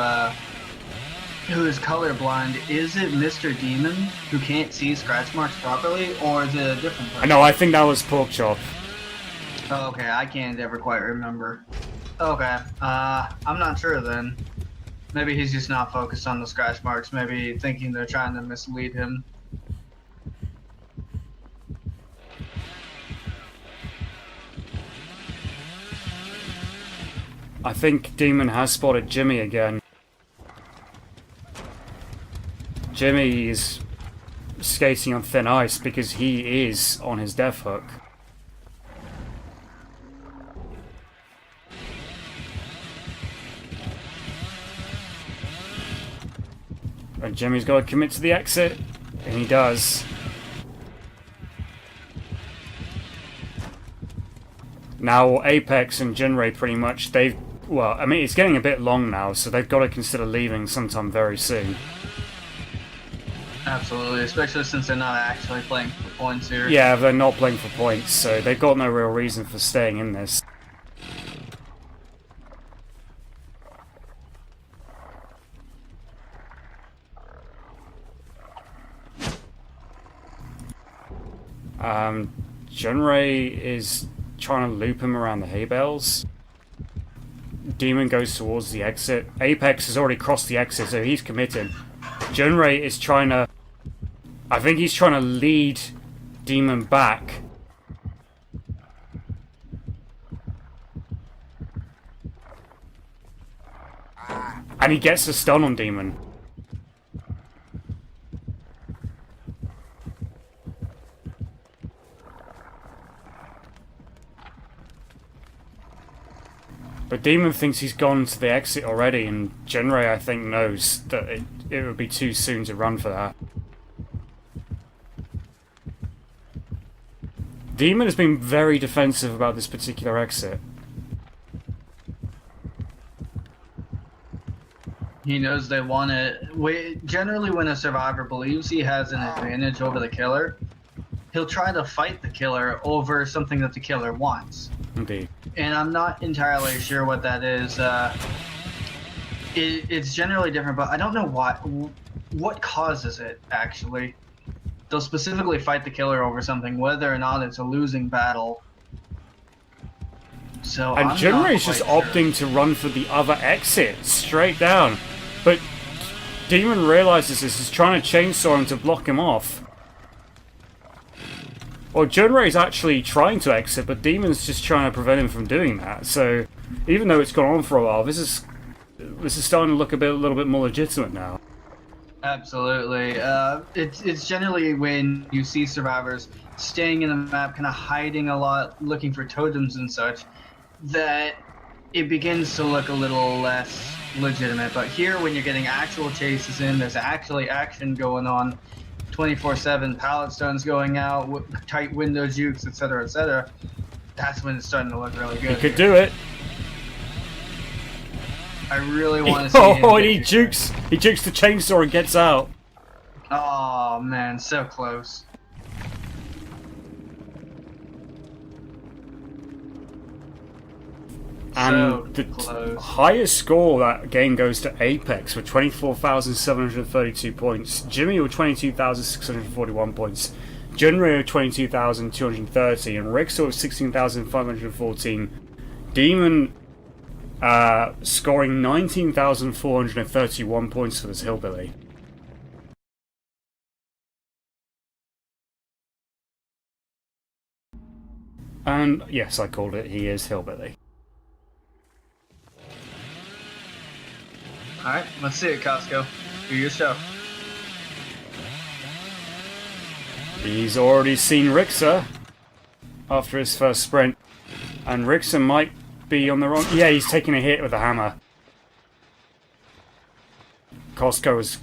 is colorblind. Is it Mr. Demon who can't see scratch marks properly, or is it a different person? No, I think that was Porkchop. Oh, okay, I can't ever quite remember. Okay, I'm not sure then. Maybe he's just not focused on the scratch marks, maybe thinking they're trying to mislead him. I think Demon has spotted Jimmy again. Jimmy is skating on thin ice because he is on his death hook. And Jimmy's got to commit to the exit, and he does. Now Apex and Jinray pretty much, well, I mean, it's getting a bit long now, so they've got to consider leaving sometime very soon. Absolutely, especially since they're not actually playing for points here. Yeah, they're not playing for points, so they've got no real reason for staying in this. Jinray is trying to loop him around the hay bales. Demon goes towards the exit. Apex has already crossed the exit, so he's committed. Jinray is trying to... I think he's trying to lead Demon back. And he gets a stun on Demon. But Demon thinks he's gone to the exit already, and Jinray, I think, knows that it would be too soon to run for that. Demon has been very defensive about this particular exit. He knows they want it. Generally, when a survivor believes he has an advantage over the killer, he'll try to fight the killer over something that the killer wants. Indeed. And I'm not entirely sure what that is. It's generally different, but I don't know what causes it, actually. They'll specifically fight the killer over something, whether or not it's a losing battle. So and Jinray's just sure. opting to run for the other exit, straight down. But Demon realizes this, is trying to chainsaw him to block him off. Well, Jinray's actually trying to exit, but Demon's just trying to prevent him from doing that. So, even though it's gone on for a while, this is starting to look a little bit more legitimate now. Absolutely. It's generally when you see survivors staying in the map, kind of hiding a lot, looking for totems and such, that it begins to look a little less legitimate. But here, when you're getting actual chases in, there's actually action going on. 24/7 pallet stuns going out, tight window jukes, etc., that's when it's starting to look really good. He could do it. I really want to see him. Oh, and he jukes the chainsaw and gets out. Oh man, so close. And the close. highest score that game goes to Apex with 24,732 points. Jimmy with 22,641 points. Jinray with 22,230. And Rixor with 16,514. Demon scoring 19,431 points for this hillbilly. And yes, I called it. He is hillbilly. Alright, let's see it, Costco. Do your show. He's already seen Rixor after his first sprint. And Rixor might be on the wrong... Yeah, he's taking a hit with a hammer. Costco was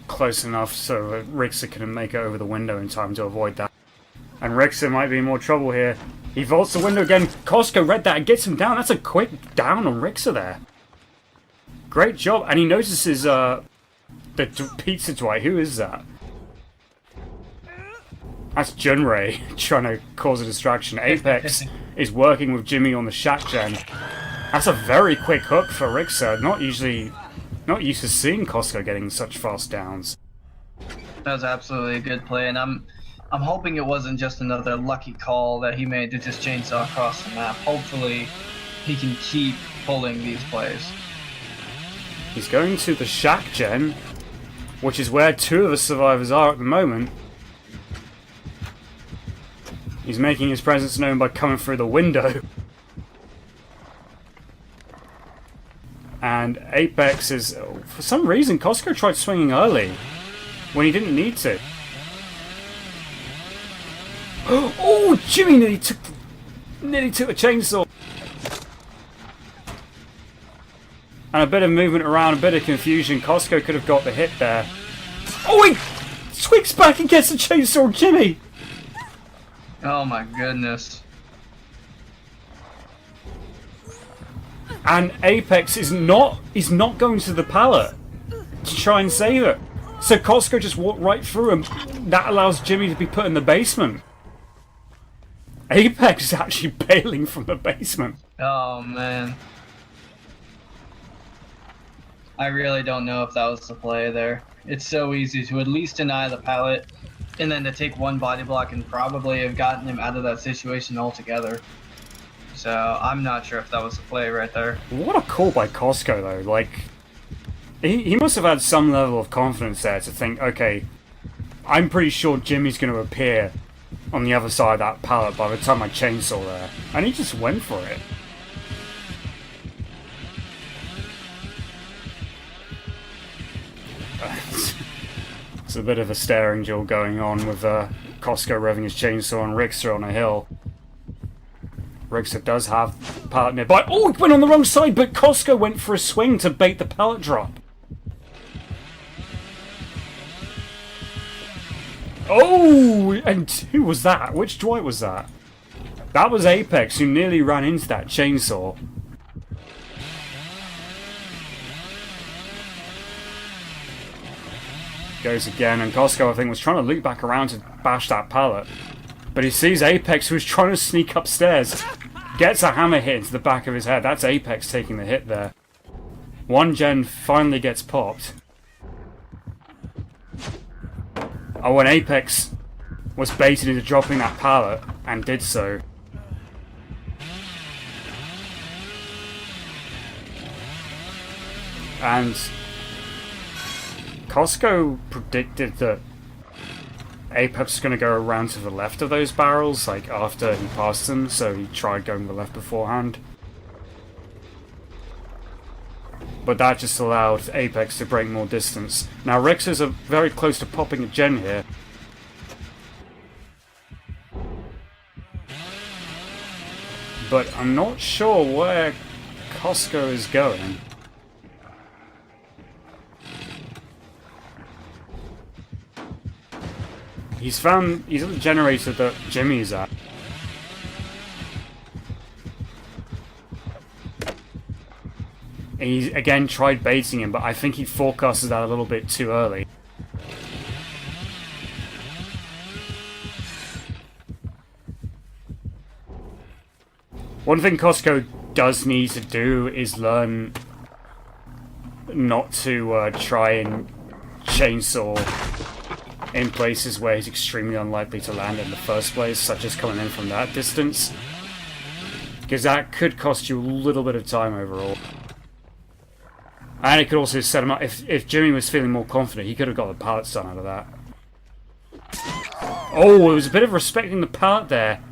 close enough so Rixor couldn't make it over the window in time to avoid that. And Rixor might be in more trouble here. He vaults the window again. Costco read that and gets him down. That's a quick down on Rixor there. Great job. And he notices the pizza Dwight. Who is that? That's Jinray trying to cause a distraction. Apex is working with Jimmy on the shack gen. That's a very quick hook for Rixor. Not used to seeing Costco getting such fast downs. That was absolutely a good play, and I'm hoping it wasn't just another lucky call that he made to just chainsaw across the map. Hopefully he can keep pulling these plays. He's going to the shack gen, which is where two of the survivors are at the moment. He's making his presence known by coming through the window. And Apex is... For some reason, Costco tried swinging early. when he didn't need to. Oh, Jimmy nearly took the chainsaw. And a bit of movement around, a bit of confusion. Costco could have got the hit there. Oh, he swings back and gets the chainsaw, Jimmy! Oh my goodness. And Apex is not going to the pallet to try and save it. So Costco just walked right through him. That allows Jimmy to be put in the basement. Apex is actually bailing from the basement. Oh man. I really don't know if that was the play there. It's so easy to at least deny the pallet, and then to take one body block and probably have gotten him out of that situation altogether. So I'm not sure if that was the play right there. What a call by Costco though. Like, he must have had some level of confidence there to think, okay, I'm pretty sure Jimmy's going to appear on the other side of that pallet by the time I chainsaw there. And he just went for it. It's a bit of a staring duel going on with Costco revving his chainsaw and Rickster on a hill. Rickster does have pallet nearby. Oh, it went on the wrong side, but Costco went for a swing to bait the pallet drop. Oh, and who was that? Which Dwight was that? That was Apex, who nearly ran into that chainsaw. Goes again, and Costco, I think, was trying to loop back around to bash that pallet. But he sees Apex, who's trying to sneak upstairs. Gets a hammer hit into the back of his head. That's Apex taking the hit there. One gen finally gets popped. Oh, when Apex was baited into dropping that pallet, and did so. And Costco predicted that Apex was going to go around to the left of those barrels, like after he passed them, so he tried going to the left beforehand. But that just allowed Apex to break more distance. Now Rixers are very close to popping a gen here. But I'm not sure where Costco is going. He's at the generator that Jimmy's at. And he again tried baiting him, but I think he forecasted that a little bit too early. One thing Costco does need to do is learn not to try and chainsaw in places where he's extremely unlikely to land in the first place, such as coming in from that distance. Because that could cost you a little bit of time overall. And it could also set him up. If Jimmy was feeling more confident, he could have got the pallet stun out of that. Oh, it was a bit of respecting the pallet there.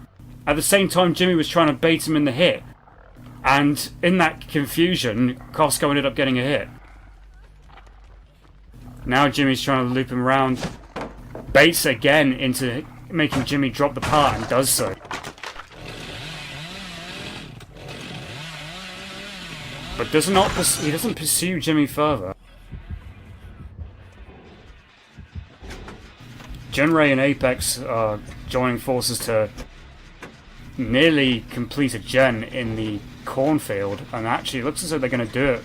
At the same time, Jimmy was trying to bait him in the hit. And in that confusion, Costco ended up getting a hit. Now Jimmy's trying to loop him around. Baits again into making Jimmy drop the pallet, and does so. But he doesn't pursue Jimmy further. Genray and Apex are joining forces to nearly complete a gen in the cornfield, and actually it looks as though they're going to do it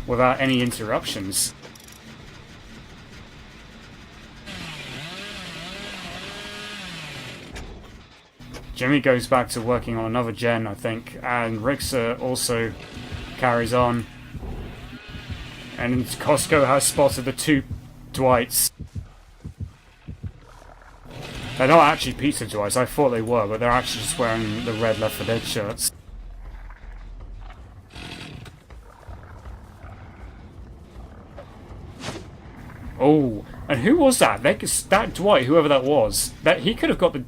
without any interruptions. Jimmy goes back to working on another gen, I think, and Rixer also carries on. And Costco has spotted the two Dwights. They're not actually pizza Dwights, I thought they were, but they're actually just wearing the red Left 4 Dead shirts. Oh, and who was that? That Dwight, whoever that was, he could have got the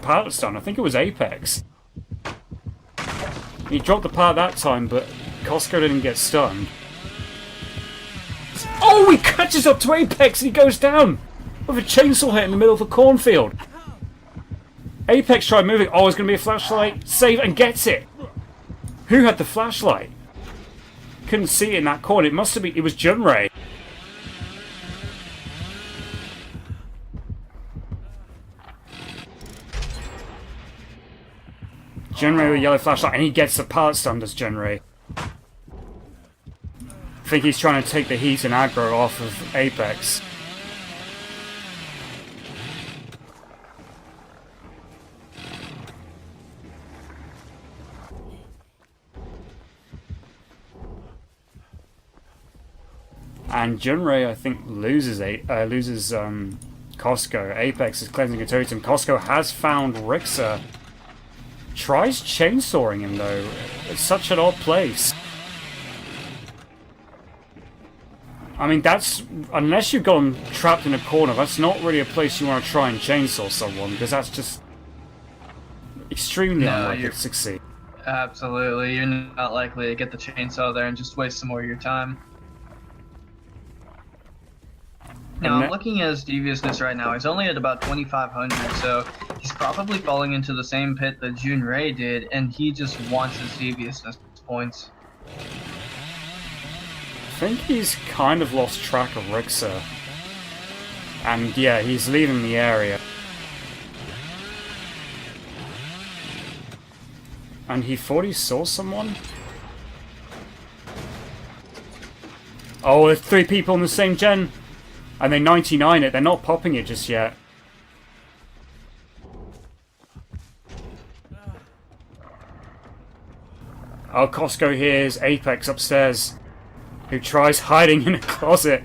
pallet stun. I think it was Apex. He dropped the pallet that time, but Costco didn't get stunned. Oh, catches up to Apex and he goes down with a chainsaw hit in the middle of a cornfield. Apex tried moving. Oh, it's going to be a flashlight. Save and gets it. Who had the flashlight? Couldn't see it in that corner. It must have been. It was Junrei. Junrei with a yellow flashlight, and he gets the pallet stun, does Junrei. I think he's trying to take the heat and aggro off of Apex. And Junrei, I think, loses Costco. Apex is cleansing a totem. Costco has found Rixer. Tries chainsawing him, though. It's such an odd place. I mean, that's... Unless you've got him trapped in a corner, that's not really a place you want to try and chainsaw someone, because that's just extremely unlikely to succeed. Absolutely. You're not likely to get the chainsaw there and just waste some more of your time. Now, I'm looking at his deviousness right now. He's only at about 2,500, so he's probably falling into the same pit that Junrei did, and he just wants his deviousness points. I think he's kind of lost track of Rixer. And yeah, he's leaving the area. And he thought he saw someone? Oh, there's 3 people in the same gen! And they 99 it, they're not popping it just yet. Oh, Costco hears Apex upstairs, who tries hiding in a closet.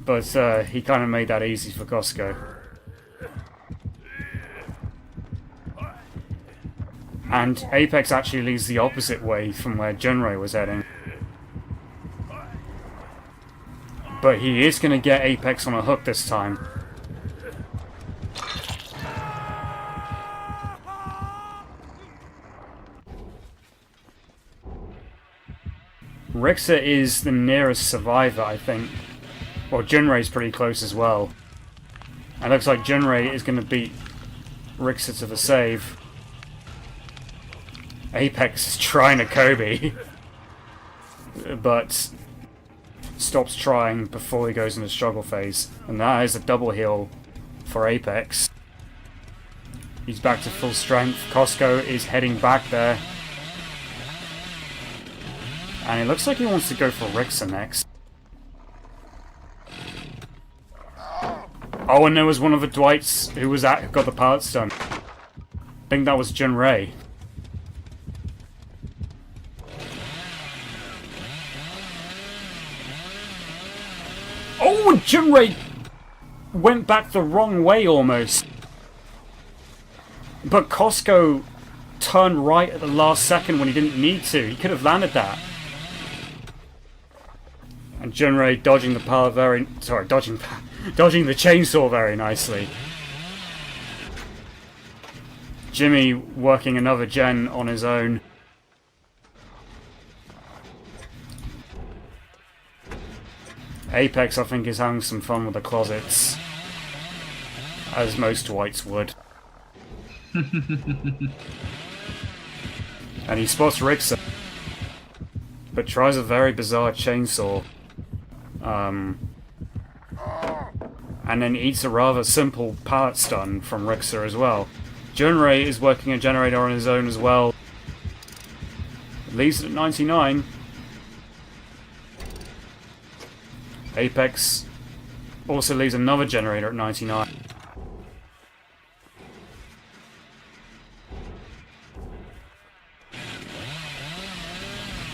But he kind of made that easy for Costco. And Apex actually leads the opposite way from where Junrei was heading. But he is going to get Apex on a hook this time. Rixer is the nearest survivor, I think. Well, Junrei's pretty close as well. It looks like Junrei is going to beat Rixer to the save. Apex is trying to Kobe. But stops trying before he goes into struggle phase. And that is a double heal for Apex. He's back to full strength. Costco is heading back there. And it looks like he wants to go for Rixer next. Oh, and there was one of the Dwights who got the pallet stun. I think that was Junrei. Oh, Junrei went back the wrong way almost. But Costco turned right at the last second when he didn't need to. He could have landed that. And Junrei dodging the pallet dodging the chainsaw very nicely. Jimmy working another gen on his own. Apex, I think, is having some fun with the closets. As most Dwights would. And he spots Rixer. But tries a very bizarre chainsaw. And then eats a rather simple pallet stun from Rixer as well. Junrei is working a generator on his own as well. Leaves it at 99. Apex also leaves another generator at 99.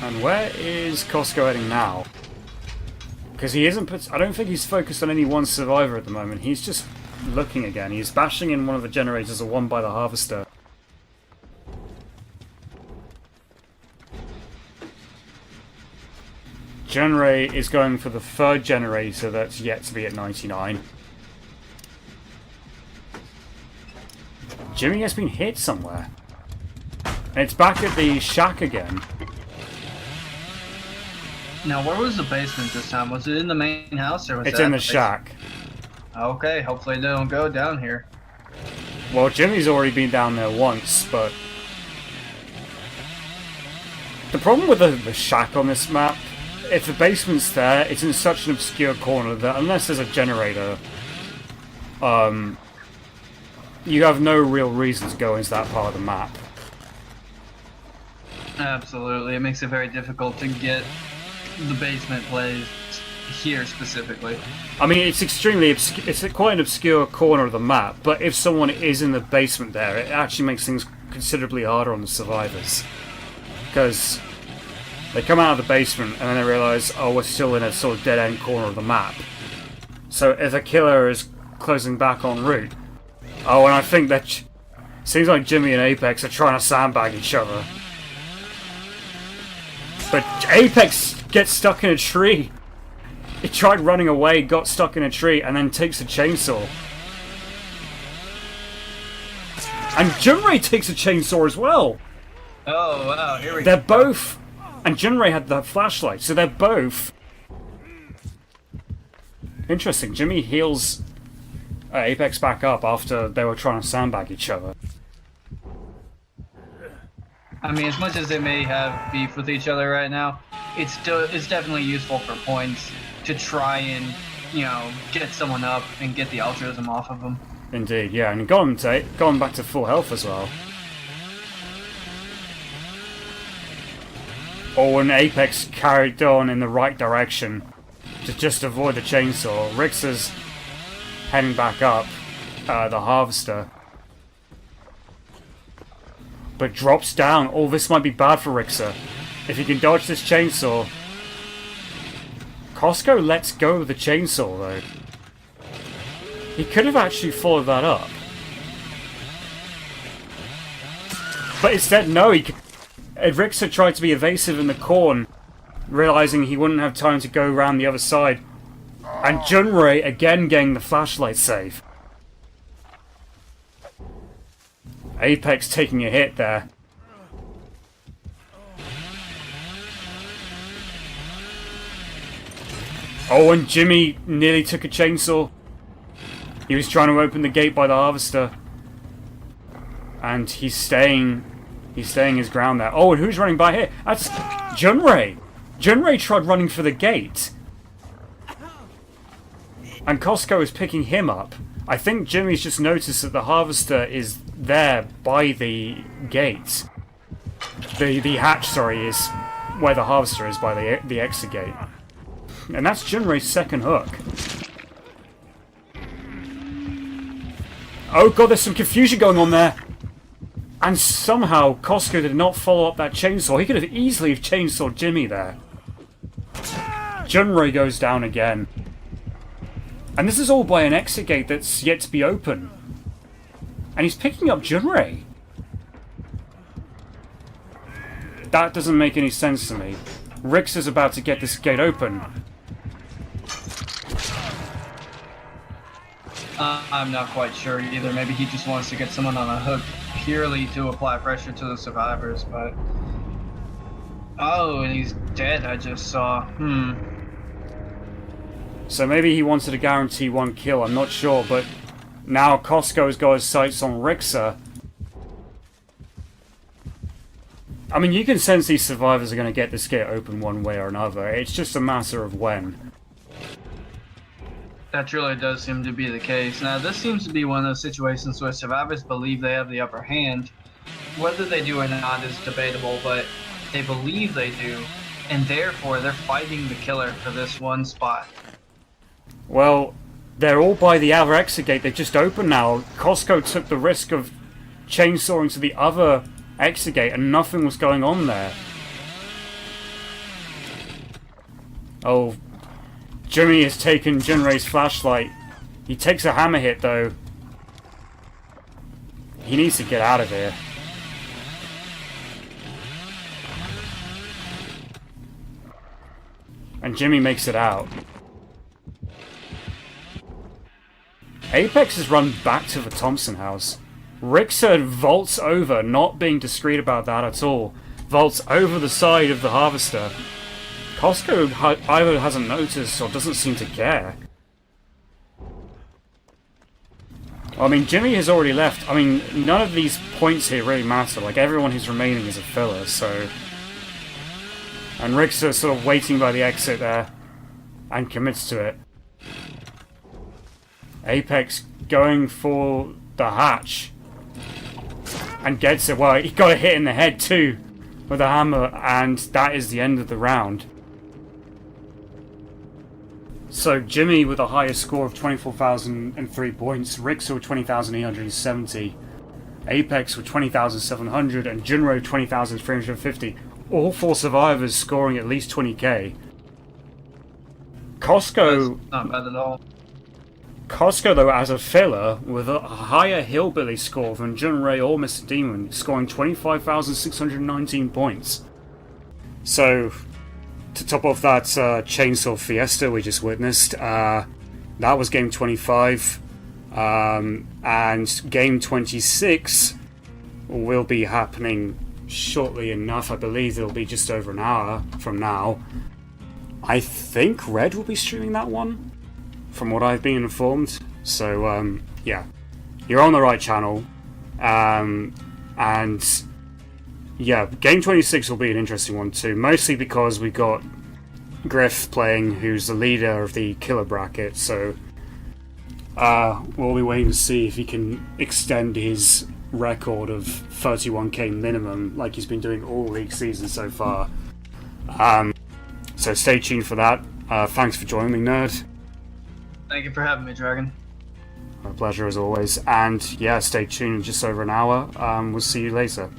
And where is Costco heading now? Because he isn't... I don't think he's focused on any one survivor at the moment. He's just looking again. He's bashing in one of the generators, the one by the harvester. Junrei is going for the third generator that's yet to be at 99. Jimmy has been hit somewhere. And it's back at the shack again. Now, where was the basement this time? Was it in the main house or was It's it in at the basement? shack. Okay, hopefully they don't go down here. Well, Jimmy's already been down there once, but... The problem with the shack on this map, if the basement's there, it's in such an obscure corner that unless there's a generator, you have no real reason to go into that part of the map. Absolutely, it makes it very difficult to get the basement plays here specifically. I mean, it's extremely it's quite an obscure corner of the map, but if someone is in the basement there, it actually makes things considerably harder on the survivors. Because they come out of the basement and then they realise, oh, we're still in a sort of dead-end corner of the map. So if a killer is closing back en route... Oh, and I think that... Seems like Jimmy and Apex are trying to sandbag each other. But Apex gets stuck in a tree. He tried running away, got stuck in a tree, and then takes a chainsaw. And Junrei takes a chainsaw as well. Oh wow, here we go. They're both... And Junrei had the flashlight, so they're both... Interesting, Jimmy heals Apex back up after they were trying to sandbag each other. I mean, as much as they may have beef with each other right now, it's definitely useful for points to try and, you know, get someone up and get the altruism off of them. Indeed, yeah, and got him back to full health as well. Oh, and Apex carried on in the right direction to just avoid the chainsaw. Rixa's heading back up the harvester. But drops down. Oh, this might be bad for Rixa. If he can dodge this chainsaw. Costco lets go of the chainsaw, though. He could have actually followed that up. But instead, no. Rixa tried to be evasive in the corn, realizing he wouldn't have time to go around the other side. And Junrei again getting the flashlight save. Apex taking a hit there. Oh, and Jimmy nearly took a chainsaw. He was trying to open the gate by the harvester. And he's staying his ground there. Oh, and who's running by here? That's Junrei. Junrei tried running for the gate. And Costco is picking him up. I think Jimmy's just noticed that the harvester is there by the gate. The hatch, sorry, is where the harvester is by the exit gate. And that's Junrei's second hook. Oh god, there's some confusion going on there. And somehow Costco did not follow up that chainsaw. He could have easily chainsawed Jimmy there. Junrei goes down again. And this is all by an exit gate that's yet to be open. And he's picking up Junrei. That doesn't make any sense to me. Rix is about to get this gate open. I'm not quite sure either. Maybe he just wants to get someone on a hook purely to apply pressure to the survivors, but... Oh, and he's dead, I just saw. So maybe he wanted to guarantee one kill, I'm not sure, but now Costco's got his sights on Rixa. I mean, you can sense these survivors are going to get this gate open one way or another. It's just a matter of when. That truly does seem to be the case. Now, this seems to be one of those situations where survivors believe they have the upper hand. Whether they do or not is debatable, but they believe they do, and therefore they're fighting the killer for this one spot. Well, they're all by the outer exit gate. They've just opened now. Costco took the risk of chainsawing to the other exit gate and nothing was going on there. Oh, Jimmy has taken Junrei's flashlight. He takes a hammer hit though. He needs to get out of here. And Jimmy makes it out. Apex has run back to the Thompson house. Rixa vaults over, not being discreet about that at all. Vaults over the side of the harvester. Costco either hasn't noticed or doesn't seem to care. I mean, Jimmy has already left. I mean, none of these points here really matter. Like, everyone who's remaining is a filler, so... And Rick's sort of waiting by the exit there, and commits to it. Apex going for the hatch. And gets it. Well, he got a hit in the head too, with a hammer, and that is the end of the round. So Jimmy with a higher score of 24,003 points, Rick's with 20,870, Apex with 20,700, and Junro 20,350. All 4 survivors scoring at least 20k. Costco... That's not bad at all. Costco, though, as a filler, with a higher Hillbilly score than Junray or Mr. Demon, scoring 25,619 points. So, to top off that Chainsaw Fiesta we just witnessed, that was game 25, and game 26 will be happening shortly enough. I believe it'll be just over an hour from now. I think Red will be streaming that one, from what I've been informed. So, yeah. You're on the right channel. And, yeah, game 26 will be an interesting one too. Mostly because we got Griff playing, who's the leader of the killer bracket. So, we'll be waiting to see if he can extend his record of 31k minimum, like he's been doing all league season so far. So stay tuned for that. Thanks for joining me, Nerd. Thank you for having me, Dragon. My pleasure as always. And yeah, stay tuned in just over an hour. We'll see you later.